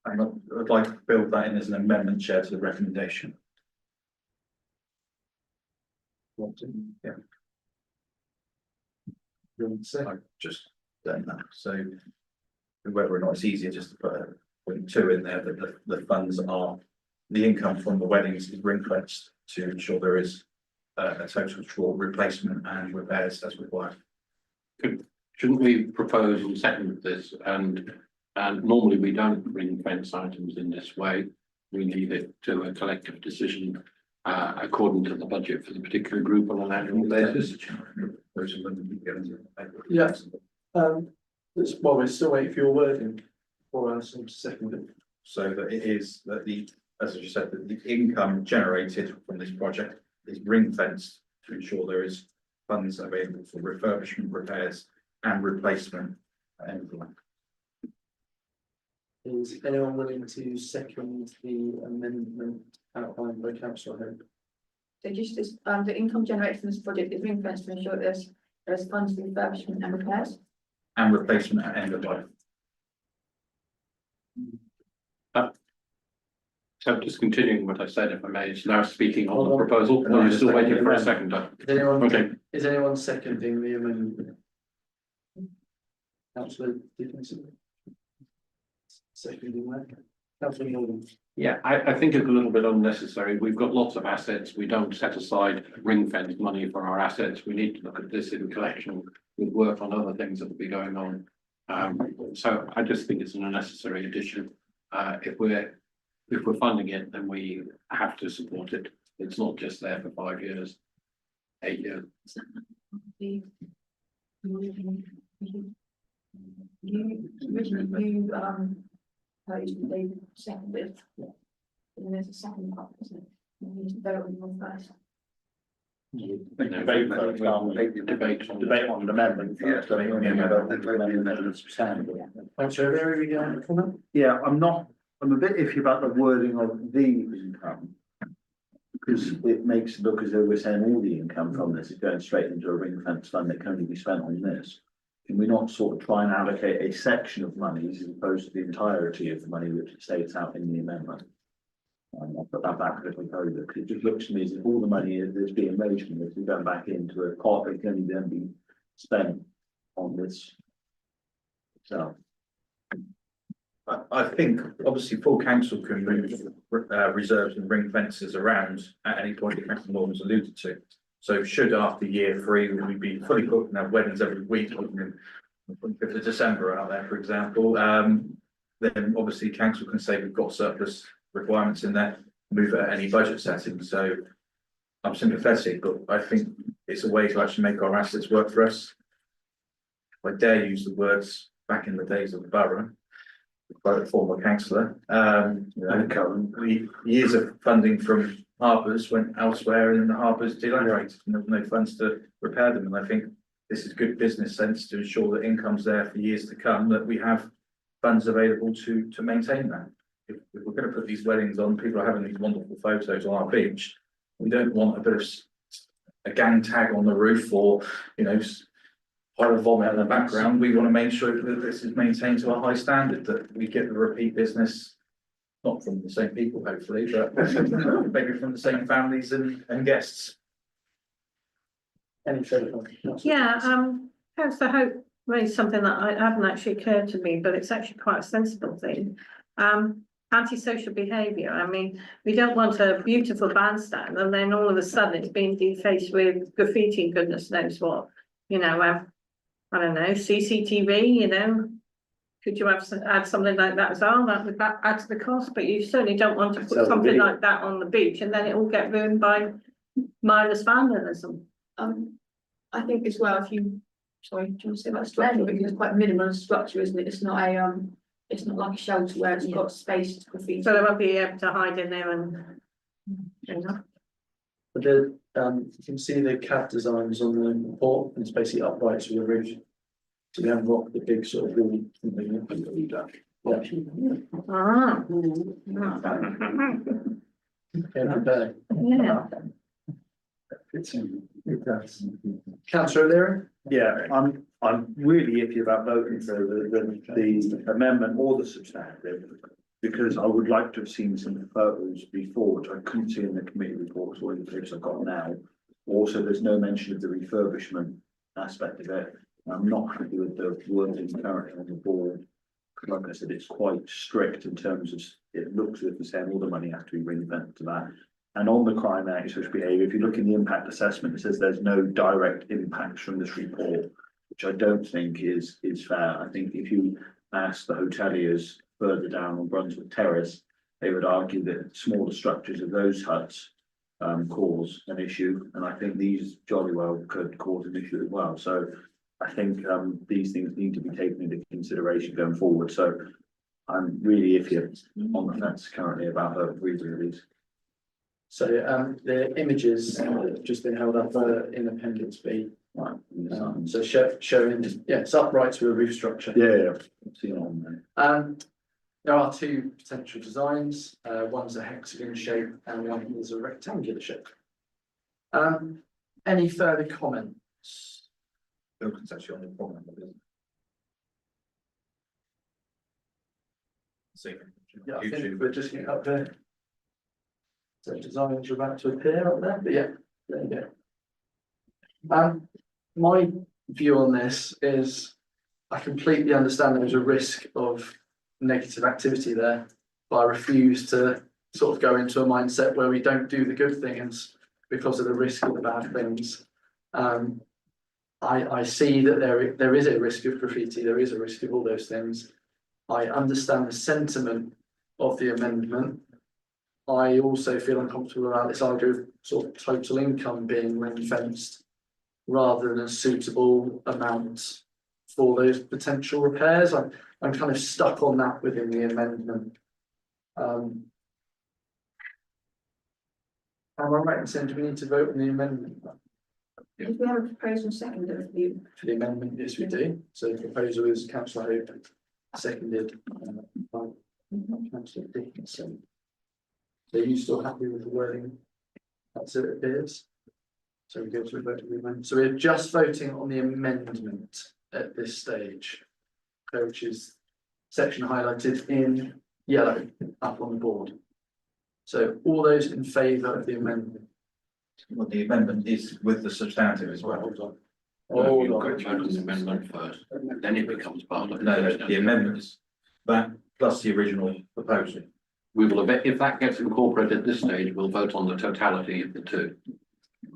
And I'd like to build that in as an amendment, Chair, to the recommendation. Yeah. I just done that, so whether or not it's easier just to put a 0.2 in there, that the funds are, the income from the weddings is ring fenced to ensure there is a total for replacement and repairs as required.
Shouldn't we propose and second this, and normally we don't ring fence items in this way. We leave it to a collective decision according to the budget for the particular group on an annual basis.
yeah, that's while we're still waiting for your wording for us to second it.
So that it is that as I just said, that the income generated from this project is ring fenced to ensure there is funds available for refurbishment, repairs and replacement.
Is anyone willing to second the amendment outlined by councillor Hope?
So just as, the income generated from this project is ring fenced to ensure there's funds for refurbishment and repairs.
And replacement at end of life.
So just continuing what I said, if I may, it's now speaking on the proposal, or you're still waiting for a second?
Is anyone,
Okay.
is anyone seconding the amendment? Councillor Dickinson. Seconding that. Councillor Morgan.
Yeah, I think it's a little bit unnecessary. We've got lots of assets. We don't set aside ring fence money for our assets. We need to look at this in collection with work on other things that will be going on. So I just think it's an unnecessary addition. If we're funding it, then we have to support it. It's not just there for 5 years, 8 years.
Originally, proposed that they seconded. And there's a second part, isn't it? You need to vote on one first.
Debate first, debate on the amendment first.
Councillor O'Leary, we going to comment?
Yeah, I'm a bit iffy about the wording of the income. Because it makes it look as though we're saying all the income from this is going straight into a ring fence fund that can only be spent on this. Can we not sort of try and allocate a section of monies as opposed to the entirety of the money which it states out in the amendment? I'll put that back a little further, because it just looks to me as if all the money that's being raised from this is going back into a pot that can only then be spent on this. So.
I think obviously full council can move reserves and ring fences around at any point that Councillor Morgan's alluded to. So should after year 3, we be fully booked and have weddings every week, on the 5th of December out there, for example, then obviously council can say we've got surplus requirements in there, move it at any budget setting. So I'm sympathetic, but I think it's a way to actually make our assets work for us. If I dare use the words back in the days of the borough, by a former councillor, years of funding from Harbours went elsewhere and the Harbours deteriorated and there was no funds to repair them. And I think this is good business sense to ensure that income's there for years to come, that we have funds available to maintain that. If we're going to put these weddings on, people are having these wonderful photos on our beach. We don't want a bit of a gang tag on the roof or, you know, pile of vomit in the background. We want to make sure that this is maintained to a high standard, that we get the repeat business, not from the same people, hopefully, but maybe from the same families and guests.
Any further comments?
Yeah, Councillor Hope raised something that I haven't actually occurred to me, but it's actually quite a sensible thing. Antisocial behaviour. I mean, we don't want a beautiful bandstand and then all of a sudden it's being defaced with graffiti and goodness knows what. You know, I don't know, CCTV, you know. Could you add something like that as well? That would add to the cost, but you certainly don't want to put something like that on the beach and then it will get ruined by mindless vandalism.
I think as well, if you, sorry, do you want to say about structure, because it's quite minimal structure, isn't it? It's not a, it's not like a shelter where it's got space to graffiti.
So they won't be able to hide in there and. You know.
But you can see the CAD designs on the report, and it's basically uprights with a roof. So we haven't got the big sort of wall.
Yeah.
Councillor O'Leary?
Yeah, I'm really iffy about voting for the amendment or the substantive. Because I would like to have seen some photos before, which I couldn't see in the committee reports or in the clips I've got now. Also, there's no mention of the refurbishment aspect of it. I'm not happy with the wording currently on the board. Like I said, it's quite strict in terms of, it looks as if it's saying all the money has to be ring-fenced to that. And on the crime and antisocial behaviour, if you look in the impact assessment, it says there's no direct impacts from this report, which I don't think is fair. I think if you ask the hoteliers further down on Brunswick Terrace, they would argue that smaller structures of those huts cause an issue, and I think these jolly well could cause an issue as well. So I think these things need to be taken into consideration going forward. So I'm really iffy on the fence currently about the reason of these.
So the images that have just been held up in Appendix B.
Right.
So showing, yeah, it's upright to a roof structure.
Yeah, I've seen it on there.
There are two potential designs. One's a hexagon shape and one is a rectangular shape. Any further comments?
Building's actually on the problem, isn't it?
Yeah, I think we're just getting up there. So designs are about to appear up there, but yeah, there you go. My view on this is I completely understand there is a risk of negative activity there, but I refuse to sort of go into a mindset where we don't do the good things because of the risk of the bad things. I see that there is a risk of graffiti, there is a risk of all those things. I understand the sentiment of the amendment. I also feel uncomfortable about this idea of sort of total income being ring fenced rather than a suitable amount for those potential repairs. I'm kind of stuck on that within the amendment. Am I right in saying, do we need to vote on the amendment?
If we have a proposal second,
For the amendment, yes, we do. So the proposal is councillor Hope, seconded by councillor Dickinson. So are you still happy with the wording? That's it appears. So we go to a vote of the amendment. So we're just voting on the amendment at this stage, which is section highlighted in yellow up on the board. So all those in favour of the amendment?
Well, the amendment is with the substantive as well.
Hold on.
No, you've got to vote on the amendment first, then it becomes part of.
No, the amendment is that plus the original proposal.
We will, if that gets incorporated at this stage, we'll vote on the totality of the two.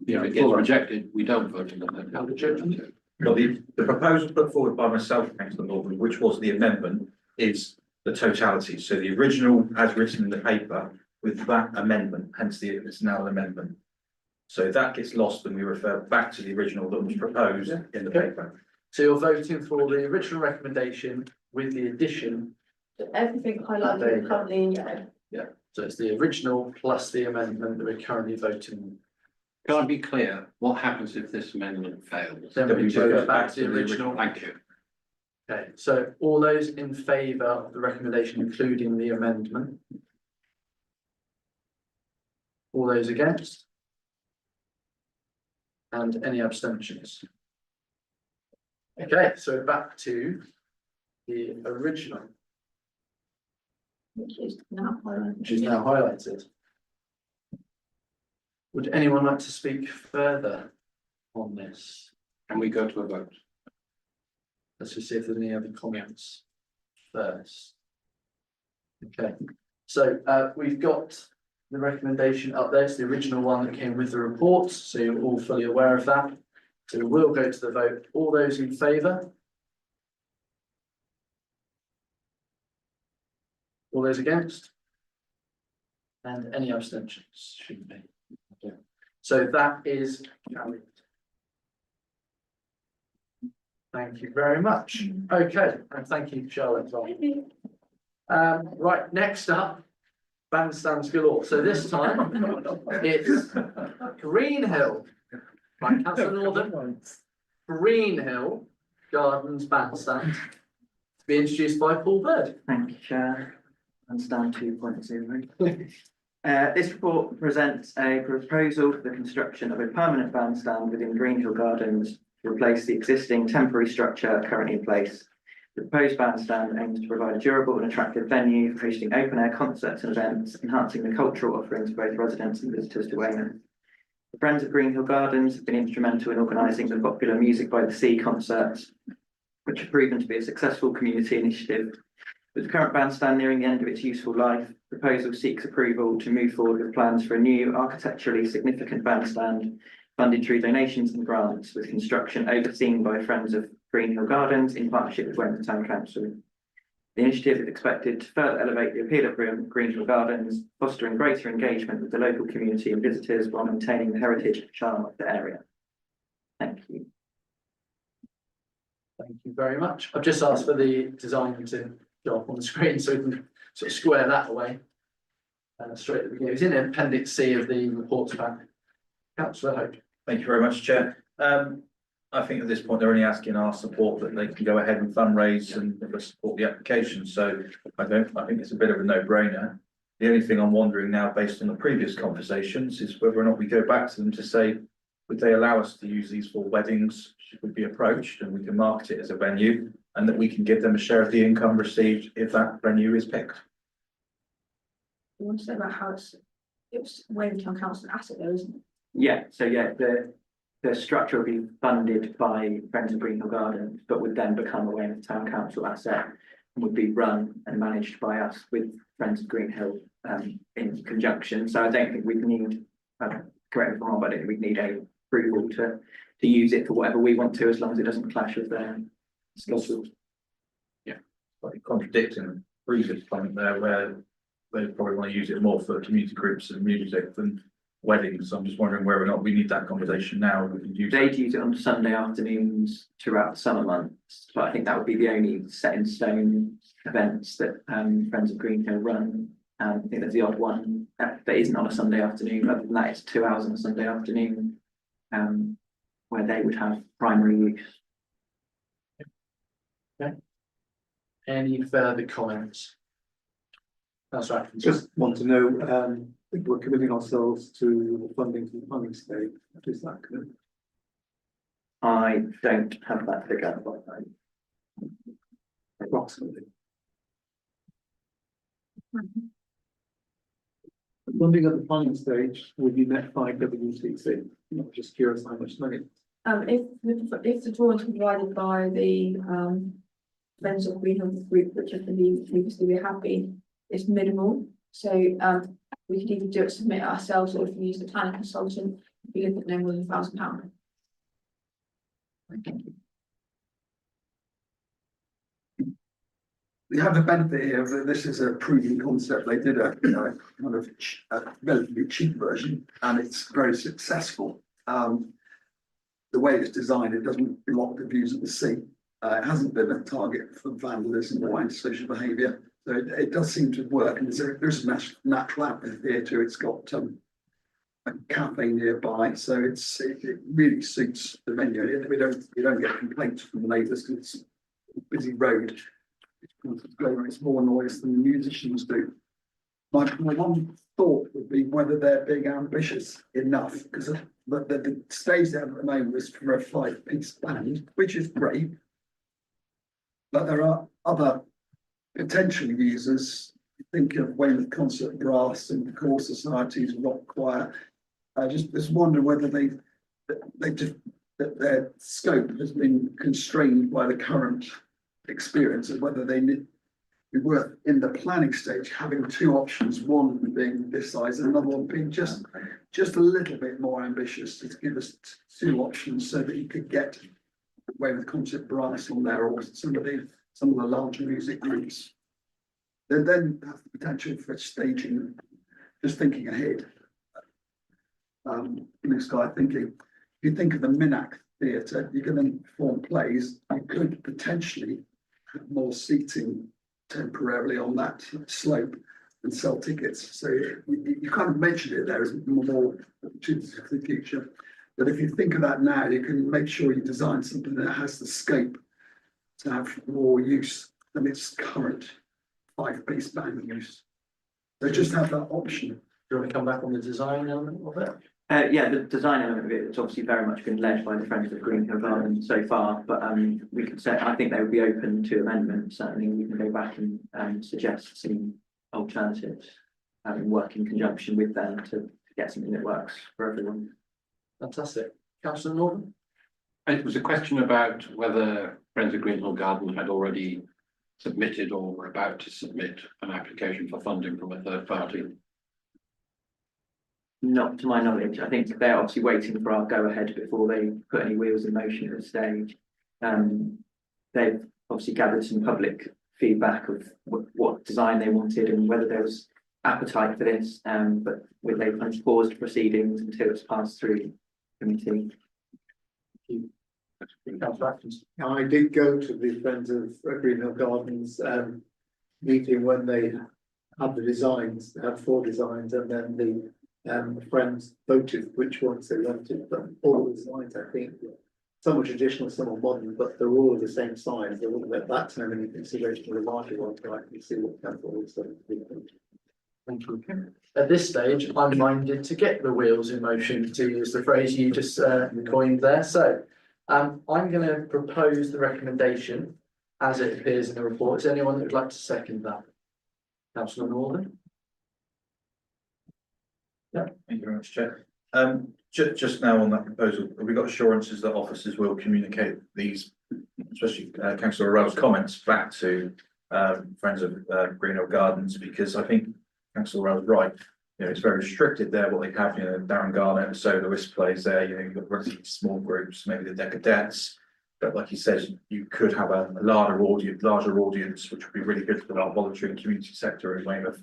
If it gets rejected, we don't vote on the totality.
Well, the proposal put forward by myself, councillor Norman, which was the amendment, is the totality. So the original as written in the paper with that amendment, hence it's now an amendment. So that gets lost and we refer back to the original that was proposed in the paper.
So you're voting for the original recommendation with the addition.
everything highlighted currently in yellow.
Yeah, so it's the original plus the amendment that we're currently voting on.
Can I be clear, what happens if this amendment fails?
Then we go back to the original.
Thank you.
Okay, so all those in favour of the recommendation, including the amendment? All those against? And any abstentions? Okay, so back to the original,
Which is now highlighted.
which is now highlighted. Would anyone like to speak further on this?
Can we go to a vote?
Let's just see if there's any other comments first. Okay, so we've got the recommendation up there. It's the original one that came with the report, so you're all fully aware of that. So we'll go to the vote. All those in favour? All those against? And any abstentions? Shouldn't be. Okay. So that is carried. Thank you very much. Okay, and thank you, Charlotte, as well. Right, next up, bandstands galore. So this time it's Green Hill by Councillor Northern. Green Hill Gardens Bandstand to be introduced by Paul Bird.
Thank you, Chair. Bandstand 2.0. This report presents a proposal for the construction of a permanent bandstand within Greenhill Gardens to replace the existing temporary structure currently in place. The proposed bandstand aims to provide a durable and attractive venue for hosting open-air concerts and events, enhancing the cultural offerings of both residents and visitors to Weymouth. The Friends of Greenhill Gardens have been instrumental in organising the popular Music by the Sea concerts, which have proven to be a successful community initiative. With the current bandstand nearing the end of its useful life, the proposal seeks approval to move forward with plans for a new architecturally significant bandstand funded through donations and grants, with construction overseen by Friends of Greenhill Gardens in partnership with Weymouth Town Council. The initiative is expected to further elevate the appeal of Greenhill Gardens, fostering greater engagement with the local community and visitors while maintaining the heritage and charm of the area. Thank you.
Thank you very much. I've just asked for the design to go up on the screen so we can sort of square that away. Straight at the beginning. It's in appendix C of the reports back. Councillor Hope.
Thank you very much, Chair. I think at this point, they're only asking our support that they can go ahead and fundraise and support the application. So I think it's a bit of a no-brainer. The only thing I'm wondering now, based on the previous conversations, is whether or not we go back to them to say, would they allow us to use these for weddings? Should we be approached and we can market it as a venue, and that we can give them a share of the income received if that venue is picked?
You want to say about how it's Weymouth Town Council asset though, isn't it?
Yeah, so yeah, the the structure will be funded by Friends of Greenhill Gardens, but would then become a Weymouth Town Council asset and would be run and managed by us with Friends of Greenhill in conjunction. So I don't think we need, correct me if I'm wrong, but I don't think we need a approval to use it for whatever we want to, as long as it doesn't clash with their schedules.
Like contradicting the previous comment there, where they probably want to use it more for community groups and music than weddings. So I'm just wondering whether or not we need that conversation now. We can use it.
They'd use it on Sunday afternoons throughout the summer months, but I think that would be the only set in stone events that Friends of Greenhill run. I think there's the odd one that isn't on a Sunday afternoon. Other than that, it's 2 hours on a Sunday afternoon, where they would have primary use.
Any further comments? That's right.
Just want to know, if we're committing ourselves to the funding to the planning stage, what is that commitment?
I don't have that figure, but
Approximately. Funding at the planning stage will be met by WTC. I'm just curious how much money.
If the drawings provided by the Friends of Greenhill Group, which I believe previously we have been, is minimal. So we could either do it, submit it ourselves, or if we use the planning consultant, we look at no more than £1,000.
We have the benefit here of that this is a proven concept. They did a kind of a relatively cheap version, and it's very successful. The way it's designed, it doesn't block the views of the sea. It hasn't been a target for vandalism or antisocial behaviour. So it does seem to work, and there's a natural atmosphere to it. It's got a cafe nearby, so it really suits the venue. You don't get complaints from the neighbours because it's a busy road. It's more noise than the musicians do. My one thought would be whether they're being ambitious enough, because the stage they have at the moment is for a 5-piece band, which is great. But there are other potential users. Think of Weymouth Concert Brass and Core Society's rock choir. I just wonder whether that their scope has been constrained by the current experience, and whether they need be worth in the planning stage having 2 options, one being this size and another one being just a little bit more ambitious, to give us 2 options so that you could get Weymouth Concert Brass on there, or some of the larger music groups. They then have the potential for staging, just thinking ahead. Blue sky thinking. If you think of the Minack Theatre, you're going to perform plays, you could potentially have more seating temporarily on that slope and sell tickets. So you kind of mentioned it there as more opportunities for the future. But if you think of that now, you can make sure you design something that has the scope to have more use than its current 5-piece band use. So just have that option.
Do you want to come back on the design element of it?
Yeah, the design element of it, it's obviously very much been led by the Friends of Greenhill Gardens so far, but we could say, I think they would be open to amendments. Certainly we can go back and suggest some alternatives and work in conjunction with them to get something that works for everyone.
Fantastic. Councillor Norton?
It was a question about whether Friends of Greenhill Garden had already submitted or were about to submit an application for funding from a third party.
Not to my knowledge. I think they're obviously waiting for our go-ahead before they put any wheels in motion at this stage. They've obviously gathered some public feedback of what design they wanted and whether there was appetite for this, but they've kind of paused proceedings until it's passed through committee.
I did go to the Friends of Greenhill Gardens meeting when they had the designs. They had 4 designs, and then the Friends voted which ones they wanted. But all the designs, I think, some are traditional, some are modern, but they're all of the same size. They wouldn't let that time into consideration the larger ones to actually see what council is.
Thank you. At this stage, I'm minded to get the wheels in motion, to use the phrase you just coined there. So I'm going to propose the recommendation as it appears in the report. Is there anyone that would like to second that? Councillor Northern?
Thank you very much, Chair. Just now on that proposal, have we got assurances that officers will communicate these, especially councillor O'Reilly's comments back to Friends of Greenhill Gardens, because I think councillor O'Reilly's right. You know, it's very restricted there, what they have, you know, Darren Garnett, Solar Wisp plays there, you know, you've got relatively small groups, maybe the Decadettes. But like he says, you could have a larger audience, which would be really good for our voluntary and community sector in Weymouth.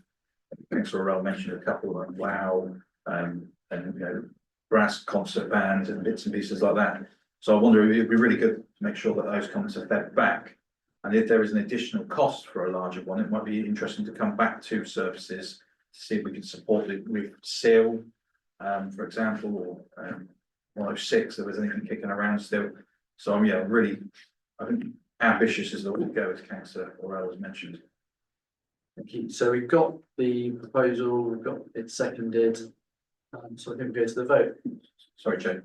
Councillor O'Reilly mentioned a couple like WOW, and you know, brass concert bands and bits and pieces like that. So I wonder if it'd be really good to make sure that those comments are fed back. And if there is an additional cost for a larger one, it might be interesting to come back to services to see if we can support it with SEAL, for example, or 106, there was anything kicking around still. So yeah, really, I think ambitious is the way to go, as councillor O'Reilly has mentioned.
Thank you. So we've got the proposal, we've got it seconded. So I think we go to the vote.
Sorry, Jay.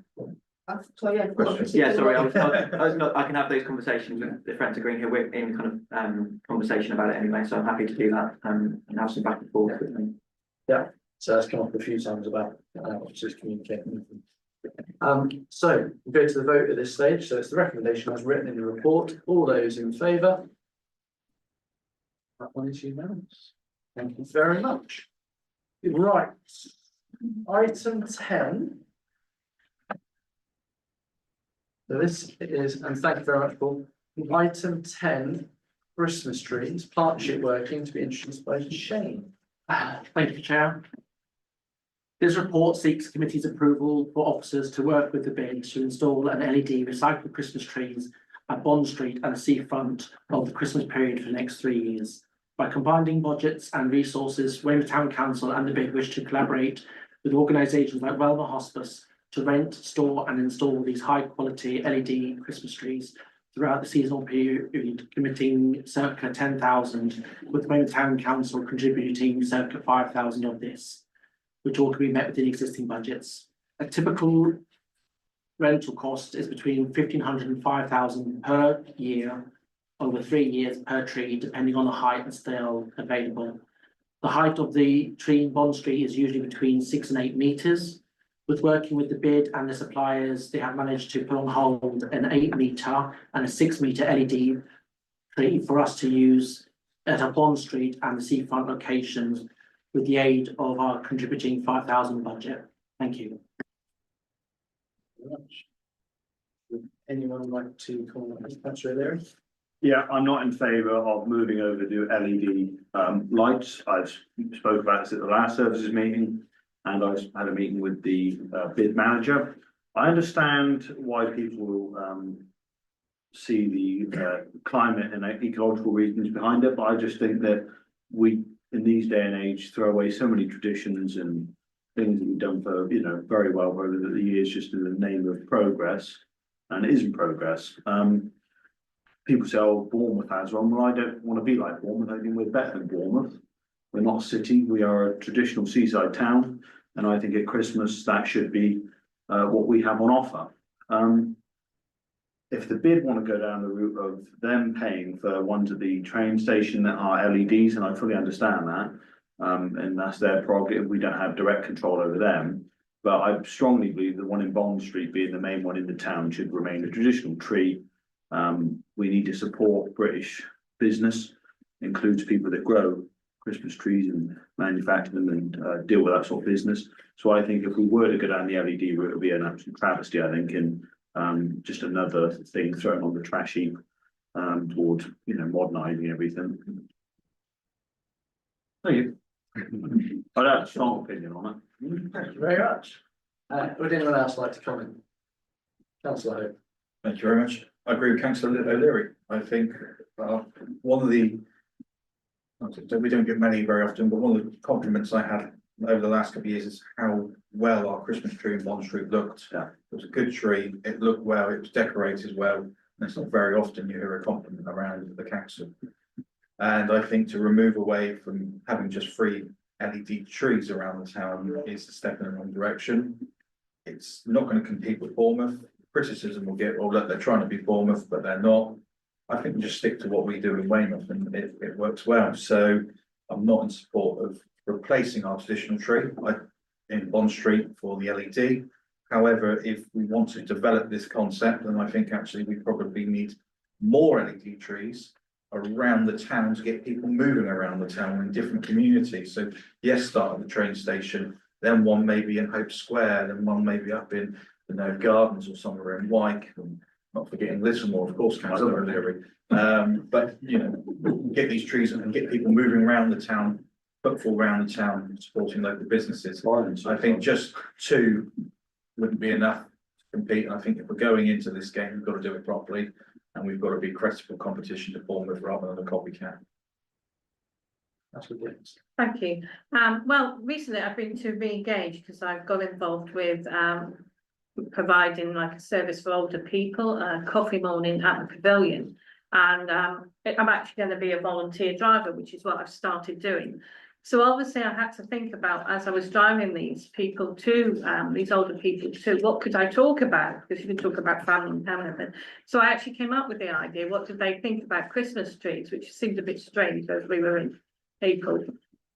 So yeah.
Yeah, sorry, I can have those conversations with the Friends of Greenhill. We're in kind of conversation about it anyway, so I'm happy to do that and have some back and forth with them.
Yeah, so that's come up a few times about just communicating with them. So we'll go to the vote at this stage. So it's the recommendation as written in the report. All those in favour? That one is unanimous. Thank you very much. Right, item 10. So this is, and thank you very much, Paul. Item 10, Christmas trees, partnership working to be introduced by Shane.
Thank you, Chair. This report seeks committee's approval for officers to work with the bid to install an LED recycled Christmas trees at Bond Street and the seafront of the Christmas period for the next 3 years. By combining budgets and resources, Weymouth Town Council and the bid wish to collaborate with organisations like Welmer Hospice to rent, store and install these high quality LED Christmas trees throughout the seasonal period, committing circa 10,000, with Weymouth Town Council contributing circa 5,000 of this, which all can be met within existing budgets. A typical rental cost is between 1,500 and 5,000 per year over 3 years per tree, depending on the height and scale available. The height of the tree in Bond Street is usually between 6 and 8 metres. With working with the bid and the suppliers, they have managed to put on hold an 8 metre and a 6 metre LED tree for us to use at our Bond Street and the seafront locations with the aid of our contributing 5,000 budget. Thank you.
Would anyone like to comment? Councillor O'Leary?
Yeah, I'm not in favour of moving over to LED lights. I spoke about this at the last services meeting, and I had a meeting with the bid manager. I understand why people see the climate and ecological reasons behind it, but I just think that we, in these day and age, throw away so many traditions and things that we've done for, you know, very well over the years, just in the name of progress, and it isn't progress. People say, oh, Bournemouth has one. Well, I don't want to be like Bournemouth. I think we're better than Bournemouth. We're not a city. We are a traditional seaside town. And I think at Christmas, that should be what we have on offer. If the bid want to go down the route of them paying for ones at the train station that are LEDs, and I fully understand that, and that's their prerogative, we don't have direct control over them. But I strongly believe the one in Bond Street, being the main one in the town, should remain a traditional tree. We need to support British business, includes people that grow Christmas trees and manufacture them and deal with that sort of business. So I think if we were to go down the LED route, it would be an absolute travesty, I think, and just another thing thrown on the trash heap towards, you know, modernising everything. Thank you. I'd have a strong opinion on it.
Thank you very much. Would anyone else like to comment? Councillor Hope.
Thank you very much. I agree with councillor O'Leary. I think one of the, we don't get many very often, but one of the compliments I had over the last couple of years is how well our Christmas tree in Bond Street looked. Yeah. It was a good tree, it looked well, it was decorated well, and it's not very often you hear a compliment around the council. And I think to remove away from having just 3 LED trees around the town is a step in the wrong direction. It's not going to compete with Bournemouth. Criticism will get, well, look, they're trying to be Bournemouth, but they're not. I think we just stick to what we do in Weymouth and it works well. So I'm not in support of replacing our traditional tree in Bond Street for the LED. However, if we want to develop this concept, then I think actually we probably need more LED trees around the town to get people moving around the town in different communities. So yes, start at the train station, then one maybe in Hope Square, then one maybe up in, you know, Gardens or somewhere in Wyke, and not forgetting Littlemore, of course, Councillor O'Leary. But you know, get these trees and get people moving around the town, footfall around the town, supporting local businesses. I think just two wouldn't be enough to compete. And I think if we're going into this game, we've got to do it properly, and we've got to be credible competition to form with rather than a copycat. That's what it is.
Thank you. Well, recently I've been to Re-engage because I've got involved with providing like a service for older people, a coffee morning at the pavilion. And I'm actually going to be a volunteer driver, which is what I've started doing. So obviously I had to think about, as I was driving these people to, these older people to, what could I talk about? Because you can talk about family and everything. So I actually came up with the idea, what did they think about Christmas trees, which seemed a bit strange as we were in April.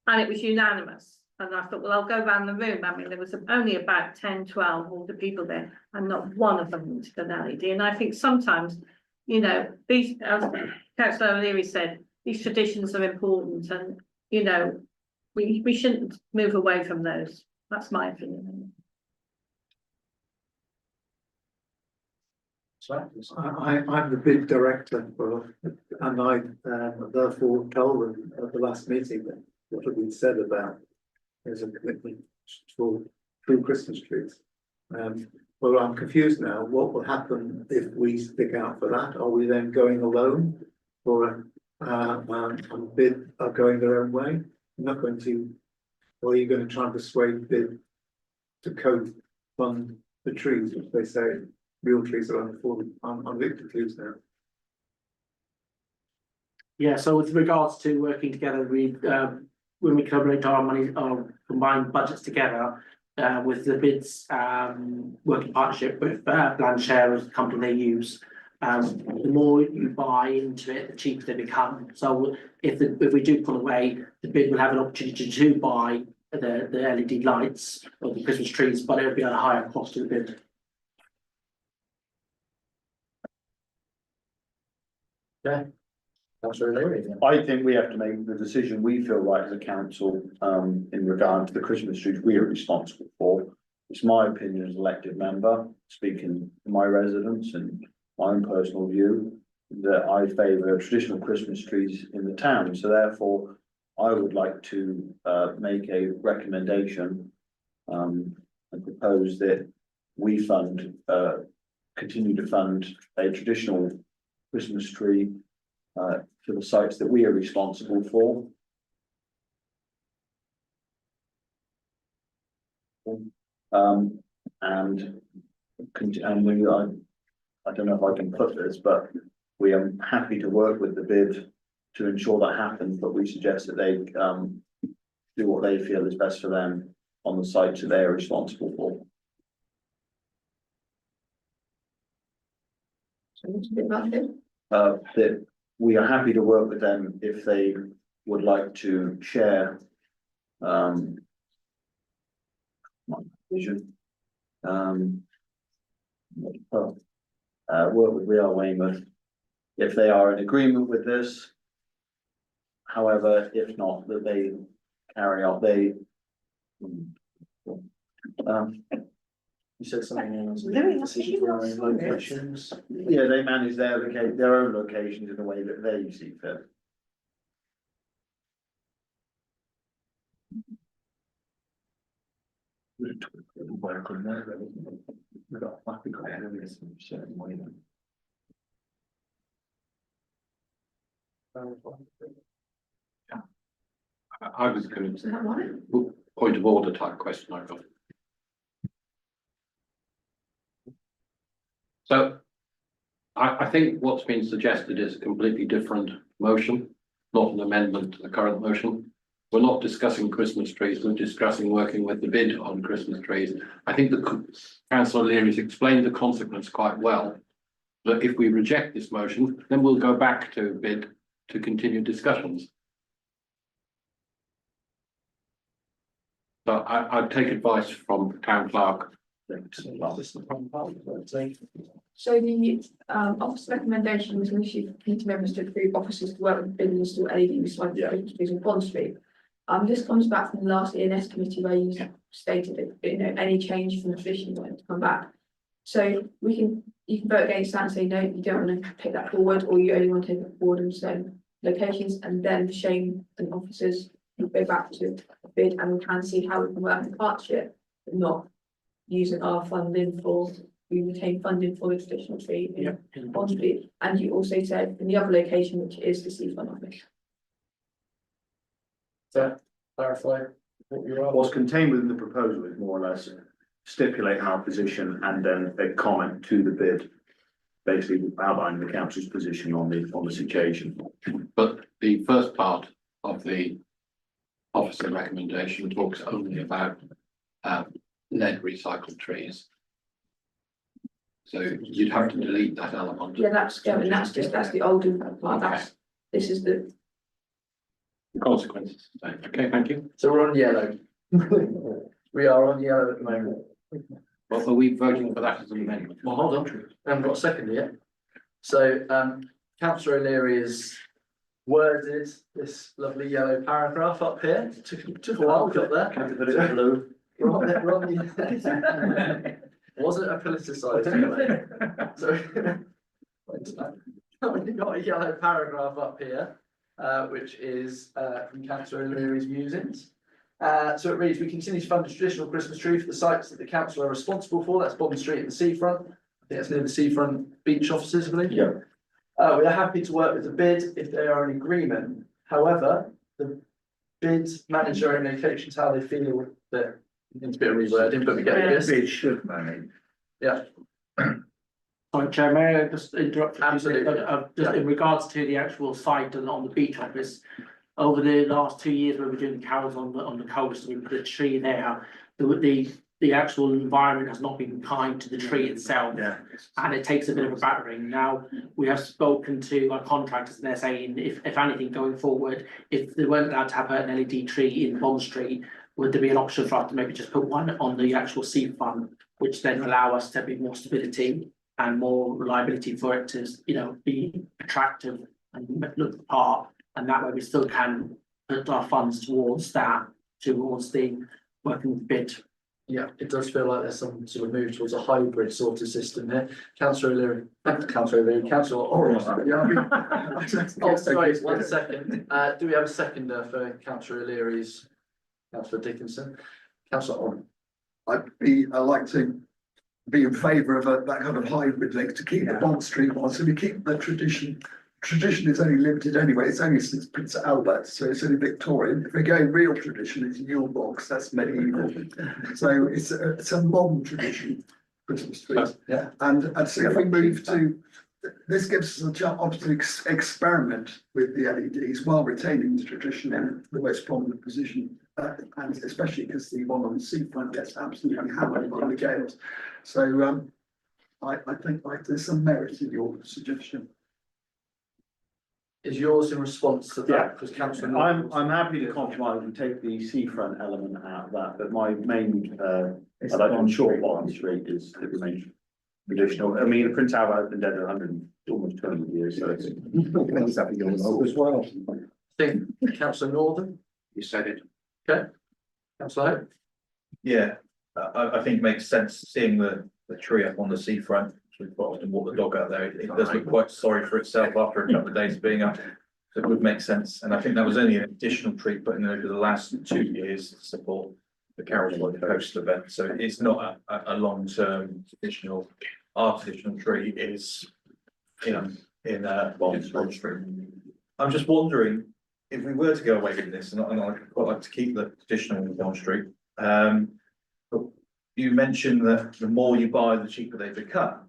And it was unanimous. And I thought, well, I'll go around the room. I mean, there was only about 10, 12 older people there, and not one of them wanted an LED. And I think sometimes, you know, these, as Councillor O'Leary said, these traditions are important, and, you know, we shouldn't move away from those. That's my opinion.
I'm the bid director for, and I therefore told them at the last meeting that what had been said about there's a commitment for true Christmas trees. Well, I'm confused now. What will happen if we stick out for that? Are we then going alone, or bid are going their own way? I'm not going to, or are you going to try and persuade bid to co-fund the trees, which they say real trees are unaffordable? I'm a bit confused now.
Yeah, so with regards to working together, we when we collaborate our money, our combined budgets together, with the bids, working partnership with Blandshare as the company they use. The more you buy into it, the cheaper they become. So if we do pull away, the bid will have an opportunity to buy the LED lights or the Christmas trees, but it'll be at a higher cost to the bid.
Yeah.
I think we have to make the decision we feel right as a council, in regard to the Christmas trees we are responsible for. It's my opinion as elected member, speaking for my residents and my own personal view, that I favour traditional Christmas trees in the town. So therefore, I would like to make a recommendation and propose that we continue to fund a traditional Christmas tree for the sites that we are responsible for. I don't know if I can put this, but we are happy to work with the bid to ensure that happens, but we suggest that they do what they feel is best for them on the sites that they are responsible for. That we are happy to work with them if they would like to share vision. Work with We Are Weymouth if they are in agreement with this. However, if not, that they carry on.
You said something else.
Locations. Yeah, they manage their own locations in the way that they see fit.
I was going to, point of order type question I got. So I think what's been suggested is a completely different motion, not an amendment to the current motion. We're not discussing Christmas trees, we're discussing working with the bid on Christmas trees. I think the Councillor Leary's explained the consequence quite well. That if we reject this motion, then we'll go back to bid to continue discussions. So I'd take advice from Town Clerk
So the office recommendation was initially for committee members to approve officers to work with bid and install LED recycling trees on Bond Street. This comes back from the last ENS committee where you stated that, you know, any change from the tradition wanted to come back. So you can vote against that and say, no, you don't want to take that forward, or you only want to take it forward in certain locations, and then for Shane and officers will go back to bid, and we can see how we can work in partnership, but not using our funding we retain funding for the traditional tree in Bond Street. And you also said in the other location, which is the Seafront office.
So clarify what you're on.
What's contained within the proposal is more or less stipulating our position and then a comment to the bid. Basically outlining the council's position on the situation.
But the first part of the officer recommendation talks only about lead recycled trees. So you'd have to delete that element.
Yeah, that's the older part, this is the.
Consequences. Okay, thank you.
So we're on yellow. We are on yellow at the moment.
Well, are we voting for that as an amendment?
Well, hold on, I haven't got a second yet. So, councillor O'Leary has worded this lovely yellow paragraph up here. Took a while to get there.
Can you put it in blue?
We're on the wasn't a politicised yellow. So, we've got a yellow paragraph up here, which is from councillor O'Leary's musings. So it reads, we continue to fund a traditional Christmas tree for the sites that the council are responsible for. That's Bond Street and the seafront. I think that's near the seafront beach offices, I believe.
Yeah.
We are happy to work with the bid if they are in agreement. However, the bid manager in locations, how they feel that it's a bit of rewording, but we get this.
Bid should manage.
Yeah.
Sorry, Chair, may I just interrupt?
Absolutely.
Just in regards to the actual site and on the beach office, over the last 2 years, where we're doing carols on the coast, we put a tree there. The actual environment has not been kind to the tree itself.
Yeah.
And it takes a bit of a battering. Now, we have spoken to our contractors and they're saying if anything going forward, if they weren't allowed to have an LED tree in Bond Street, would there be an option for us to maybe just put one on the actual seafront, which then allow us to be more stability and more reliability for it to, you know, be attractive and look the part. And that way we still can put our funds towards that, towards the working bid.
Yeah, it does feel like there's some sort of move towards a hybrid sort of system here. Councillor O'Leary, Councillor Orange. Oh, sorry, 1 second. Do we have a seconder for Councillor O'Leary's? Councillor Dickinson, Councillor Orange.
I'd like to be in favour of that kind of hybrid link to keep the Bond Street one, so we keep the tradition. Tradition is only limited anyway, it's only since Prince Albert, so it's only Victorian. If we're going real tradition, it's Yule box, that's medieval. So it's a modern tradition, Christmas trees.
Yeah.
And so if we move to, this gives us a chance to experiment with the LEDs while retaining the tradition in the most prominent position. And especially because the one on the seafront gets absolutely hammered by the gales. So I think there's some merit in your suggestion.
Is yours in response to
Yeah.
that? Because Councillor.
I'm happy to compromise and take the seafront element out of that, but my main, I like on short Bond Street is it remains traditional. I mean, Prince Albert has been dead 100, almost 20 years, so it's.
As well.
I think Councillor Northern,
You said it.
Councillor Hope.
Yeah, I think it makes sense seeing the tree up on the seafront. We've quite often walk the dog out there. It does look quite sorry for itself after a couple of days being up. So it would make sense. And I think that was only an additional tree put in over the last 2 years to support the Carols by the Coast event. So it's not a long-term traditional, our traditional tree is in Bond Street. I'm just wondering if we were to go away from this, and I'd quite like to keep the traditional in Bond Street. But you mentioned that the more you buy, the cheaper they become.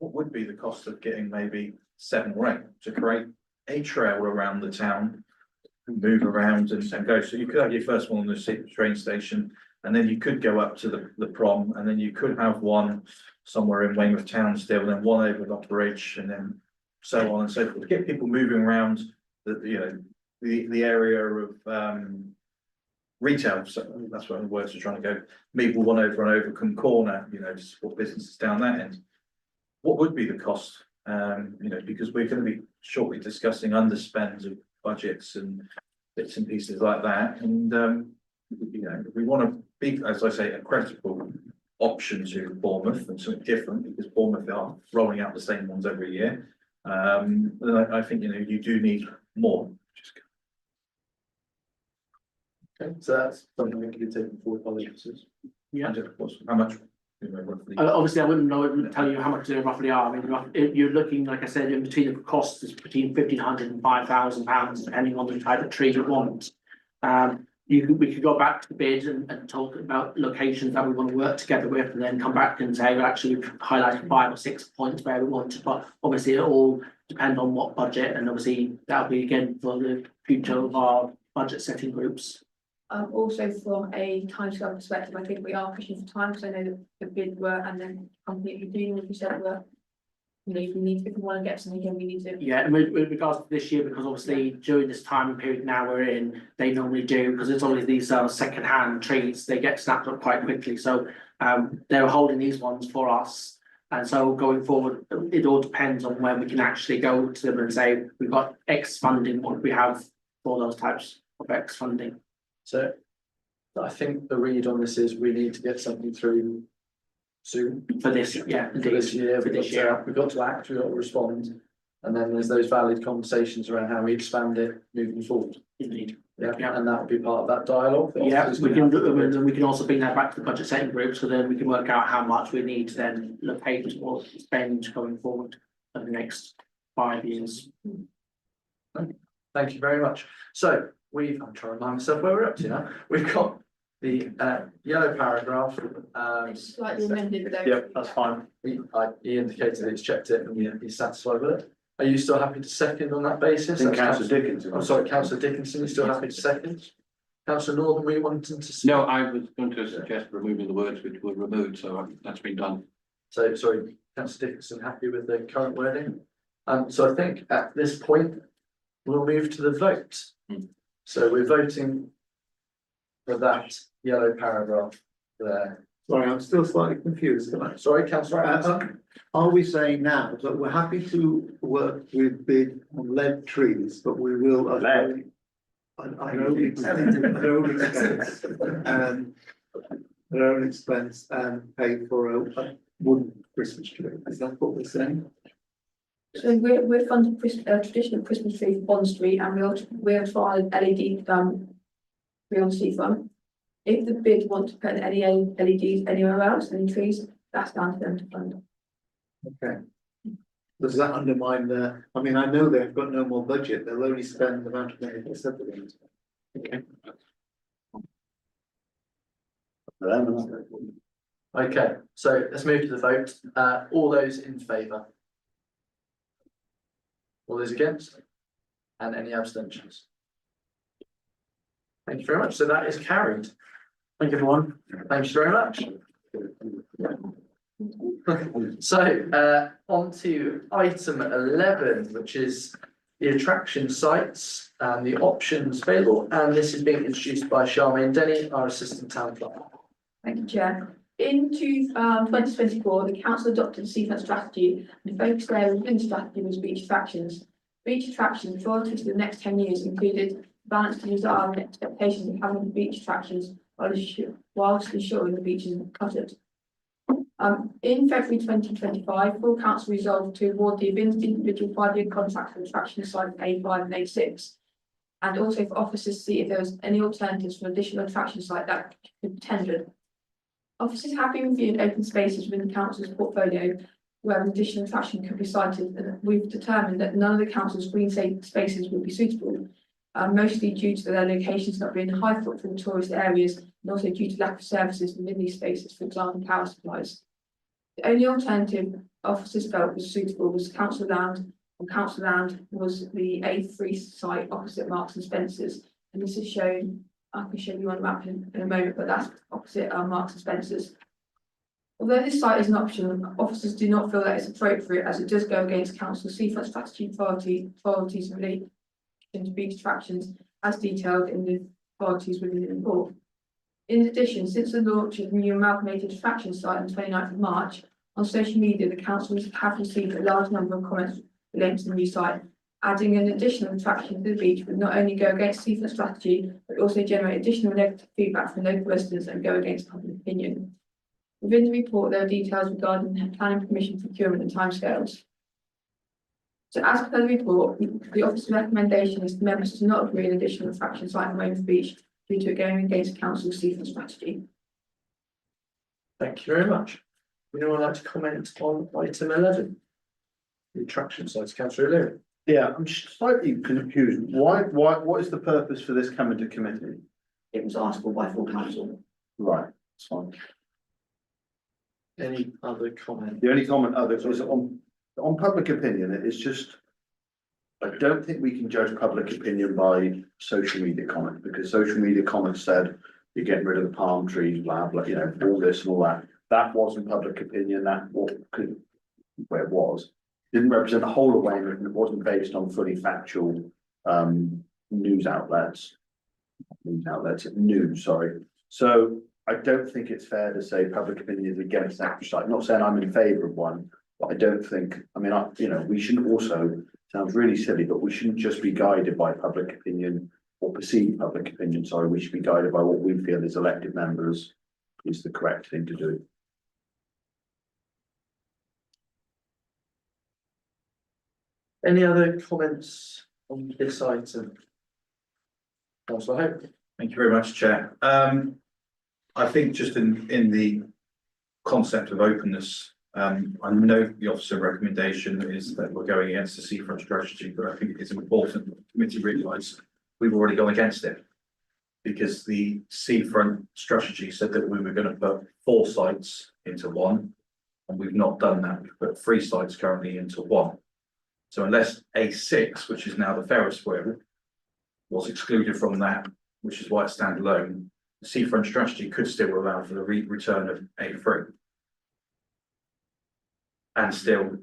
What would be the cost of getting maybe 7 or 8 to create a trail around the town, move around and go? So you could have your first one on the train station, and then you could go up to the prom, and then you could have one somewhere in Weymouth Town still, and then one over the bridge, and then so on and so forth. Get people moving around the area of retail, so that's what the words are trying to go, Meadwell one over and Overcombe Corner, you know, to support businesses down that end. What would be the cost? You know, because we're going to be shortly discussing underspends of budgets and bits and pieces like that, and you know, we want to be, as I say, a credible option to Bournemouth and something different, because Bournemouth are rolling out the same ones every year. And I think, you know, you do need more.
Okay, so that's something we can take forward by the officers.
Yeah.
And of course, how much? You know, roughly?
Obviously, I wouldn't tell you how much they roughly are. I mean, you're looking, like I said, in between the costs is between £1,500 and £5,000, depending on the type of tree you want. We could go back to the bid and talk about locations that we want to work together with, and then come back and say, well, actually, we've highlighted 5 or 6 points where we want to, but obviously it all depend on what budget, and obviously that'll be again for the future of our budget setting groups.
Also from a timescale perspective, I think we are pushing for time, because I know that the bid work and then company you're dealing with, you said were, you know, if we want to get something in, we need to.
Yeah, and with regards to this year, because obviously during this time period now we're in, they normally do, because it's always these second-hand trees, they get snapped up quite quickly, so they're holding these ones for us. And so going forward, it all depends on when we can actually go to them and say, we've got X funding, what we have for those types of X funding.
So I think the read on this is we need to get something through soon.
For this, yeah,
For this year,
for this year.
we've got to act, we've got to respond. And then there's those valid conversations around how we expand it moving forward.
Indeed.
Yeah,
Yeah.
and that would be part of that dialogue. The
Yeah,
officers
we can,
have.
we can also bring that back to the budget setting group, so then we can work out how much we need to then locate or spend going forward for the next 5 years.
Thank you very much. So I'm trying to remind myself where we're up to now. We've got the yellow paragraph.
It's slightly amended though.
Yeah, that's fine.
He indicated he's checked it and he's satisfied with it. Are you still happy to second on that basis?
I think
That's
Councillor Dickinson.
I'm sorry, Councillor Dickinson, you still happy to second? Councillor Northern, were you wanting to?
No, I was going to suggest removing the words which were removed, so that's been done.
So, sorry, Councillor Dickinson, happy with the current wording? So I think at this point, we'll move to the vote. So we're voting for that yellow paragraph there.
Sorry, I'm still slightly confused.
Sorry, Councillor Atkinson.
Are we saying now that we're happy to work with bid on lead trees, but we will?
Lead?
I know expense, pay for a wooden Christmas tree. Is that what we're saying?
So we're funding traditional Christmas tree for Bond Street, and we're trying LED tree on seafront. If the bid want to put any LEDs anywhere else, any trees, that's down to them to fund.
Okay. Does that undermine I mean, I know they've got no more budget, they'll only spend the amount of money they said they're going to.
Okay.
Okay, so let's move to the vote. All those in favour? All those against? And any abstentions? Thank you very much. So that is carried.
Thank you, everyone.
Thank you very much. So, on to item 11, which is the attraction sites and the options available. And this is being introduced by Charmaine Denny, our Assistant Town Clerk.
Thank you, Chair. In 2024, the council adopted a seafront strategy, and the focus area within the strategy was beach attractions. Beach attractions priority to the next 10 years included balance to desire and expectations of having beach attractions whilst ensuring the beaches are covered. In February 2025, full council resolved to award the individual 5-year contract for attraction sites A5 and A6, and also for officers to see if there was any alternatives for additional attraction site that could be tendered. Officers have been reviewing open spaces within the council's portfolio where an additional attraction could be sited, and we've determined that none of the council's green spaces would be suitable, mostly due to their locations not being high footfall tourist areas, and also due to lack of services within these spaces, for example, power supplies. The only alternative officers felt was suitable was council land, and council land was the A3 site opposite Marks and Spencers, and this is shown. I can show you on the map in a moment, but that's opposite Marks and Spencers. Although this site is an option, officers do not feel that it's appropriate, as it does go against council's seafront strategy priorities related to beach attractions, as detailed in the priorities within the report. In addition, since the launch of the new amalgamated attraction site on 29th of March, on social media, the councils have received a large number of comments relating to the new site. Adding an additional attraction to the beach would not only go against seafront strategy, but also generate additional negative feedback from local residents and go against public opinion. Within the report, there are details regarding planning permission procurement and timescales. So as per the report, the officer's recommendation is for members to not agree an additional attraction site on Weymouth Beach due to it going against council's seafront strategy.
Thank you very much. Would anyone like to comment on item 11? The attraction sites, councillor O'Leary.
Yeah, I'm slightly confused. What is the purpose for this coming to committee?
It was asked for by full council.
Right, that's fine.
Any other comment?
The only comment other is on public opinion, it is just. I don't think we can judge public opinion by social media comments, because social media comments said you're getting rid of the palm trees, blah, blah, you know, all this and all that. That wasn't public opinion, that where it was. Didn't represent the whole of Weymouth, and it wasn't based on fully factual news outlets. News, sorry. So I don't think it's fair to say public opinion is against that site. Not saying I'm in favour of one, but I don't think, I mean, we shouldn't also, sounds really silly, but we shouldn't just be guided by public opinion or perceived public opinion, sorry, we should be guided by what we feel as elected members is the correct thing to do.
Any other comments on this item? Councillor Hope.
Thank you very much, Chair. I think just in the concept of openness, I know the officer recommendation is that we're going against the seafront strategy, but I think it is important that the committee realise we've already gone against it. Because the seafront strategy said that we were going to put 4 sites into one, and we've not done that. We've put 3 sites currently into one. So unless A6, which is now the Ferris wheel, was excluded from that, which is why it's standalone, the seafront strategy could still allow for the return of A3. And still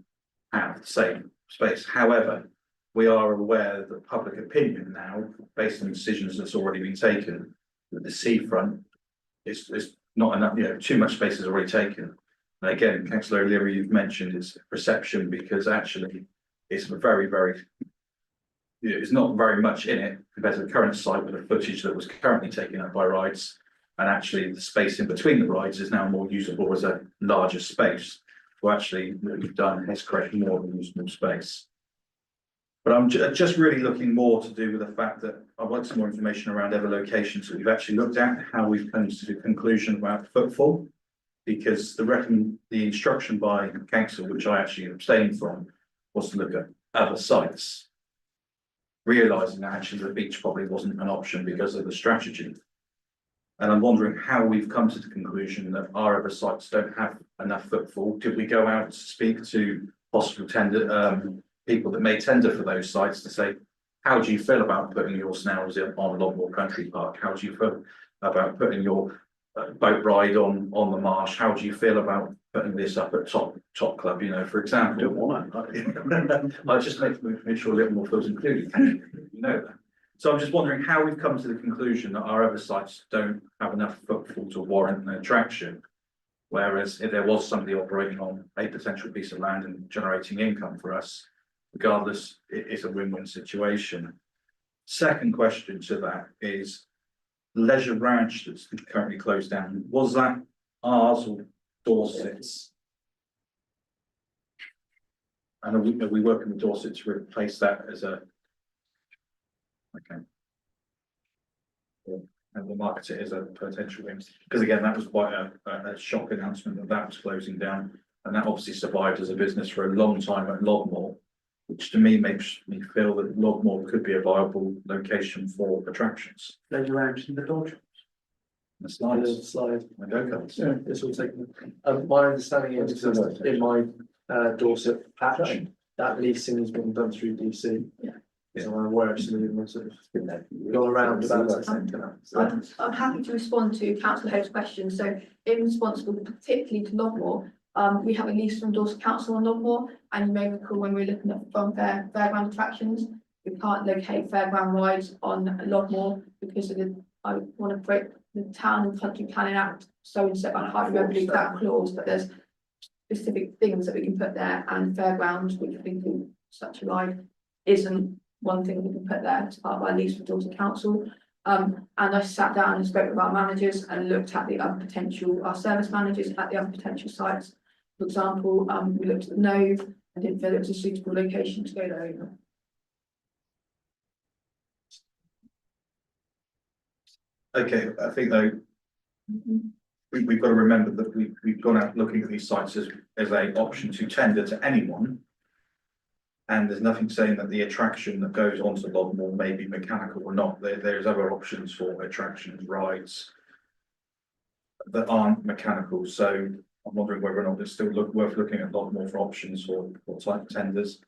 have the same space. However, we are aware that public opinion now, based on decisions that's already been taken, that the seafront is not enough, you know, too much space is already taken. And again, Councillor O'Leary, you've mentioned it's perception, because actually it's very, there's not very much in it compared to the current site with the footage that was currently taken up by rides. And actually the space in between the rides is now more usable as a larger space. So actually what we've done has created more of a usable space. But I'm just really looking more to do with the fact that I'd like some more information around other locations that we've actually looked at, how we've come to the conclusion about footfall. Because the instruction by council, which I actually abstained from, was to look at other sites. Realising that actually the beach probably wasn't an option because of the strategy. And I'm wondering how we've come to the conclusion that our other sites don't have enough footfall. Did we go out to speak to possible people that may tender for those sites to say, how do you feel about putting your snails on Longmoor Country Park? How do you feel about putting your boat ride on the marsh? How do you feel about putting this up at Top Club, you know, for example?
Don't want to.
I just make sure Livermore feels included, you know that. So I'm just wondering how we've come to the conclusion that our other sites don't have enough footfall to warrant an attraction. Whereas if there was somebody operating on a potential piece of land and generating income for us, regardless, it's a win-win situation. Second question to that is Leisure Ranch that's currently closed down. Was that ours or Dorset's? And are we working with Dorset to replace that as a? Okay. And we'll market it as a potential win, because again, that was quite a shock announcement that was closing down, and that obviously survived as a business for a long time at Logmore, which to me makes me feel that Logmore could be a viable location for attractions.
Leisure Ranch in the Dodge.
The slides.
Slide.
My go-karts.
Yeah, it's all taken. My understanding is that in my Dorset patch, that leasing has been done through DC.
Yeah.
So I'm aware of some of them sort of go around about that.
I'm happy to respond to Councillor Hope's question. So in response particularly to Logmore, we have a lease from Dorset Council on Logmore, and you may recall when we were looking at fairground attractions, we can't locate fairground rides on Logmore because of the I want to break the Town and Country Planning Act, so and so, I can't remember the exact clause, but there's specific things that we can put there, and fairgrounds, which we think such a life isn't one thing we can put there as part of our lease with Dorset Council. And I sat down and spoke with our managers and looked at the other potential, our service managers at the other potential sites. For example, we looked at the Nove and didn't feel it was a suitable location to go there either.
Okay, I think though, we've got to remember that we've gone out looking at these sites as a option to tender to anyone. And there's nothing saying that the attraction that goes onto Lodmore may be mechanical or not. There's other options for attractions, rides that aren't mechanical. So I'm wondering whether or not it's still worth looking at Lodmore for options for type tenders.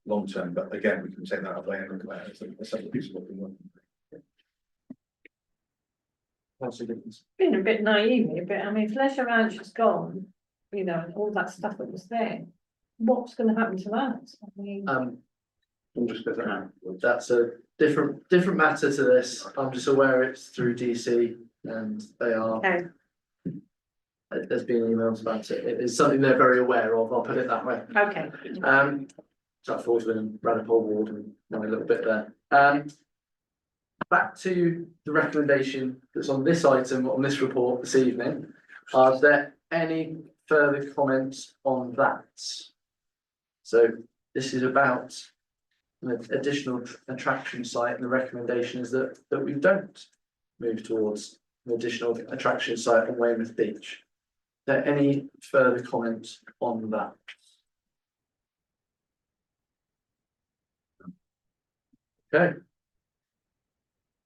Long term, but again, we can take that away and look at it as a separate piece of what we want.
Been a bit naive here, but I mean, if Leisure Ranch is gone, you know, and all that stuff that was there, what's gonna happen to that? I mean,
That's a different matter to this. I'm just aware it's through DC and they are.
okay,
There's been emails about it. It is something they're very aware of, I'll put it that way.
okay.
So that falls within Radipole Ward and know a little bit there. Back to the recommendation that's on this item, on this report this evening. Are there any further comments on that? So this is about an additional attraction site, and the recommendation is that we don't move towards an additional attraction site on Weymouth Beach. Are there any further comments on that? Okay.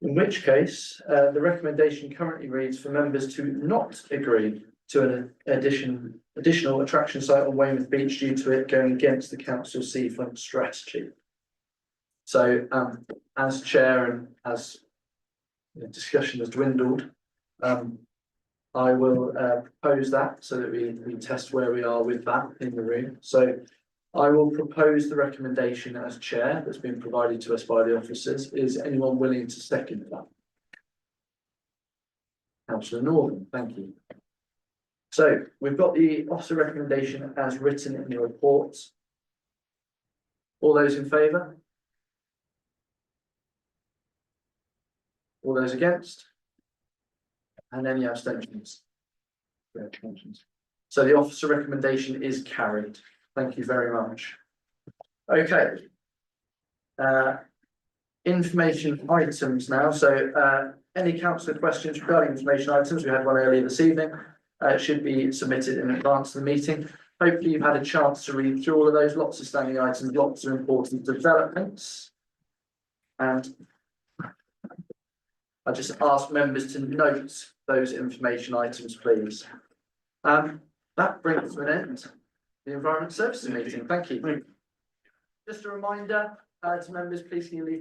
In which case, the recommendation currently reads for members to not agree to an additional attraction site on Weymouth Beach due to it going against the council's seafront strategy. So, as chair and as the discussion has dwindled, I will propose that so that we test where we are with that in the room. So I will propose the recommendation as chair that's been provided to us by the officers. Is anyone willing to second that? Councillor Northern, thank you. So we've got the officer recommendation as written in the report. All those in favour? All those against? And any abstentions? No abstentions. So the officer recommendation is carried. Thank you very much. Okay. Information items now. So any councillor questions regarding information items? We had one earlier this evening. It should be submitted in advance of the meeting. Hopefully you've had a chance to read through all of those. Lots of standing items, lots of important developments. And I just ask members to note those information items, please. That brings to an end the Environment Services meeting. Thank you. Just a reminder to members, please can you leave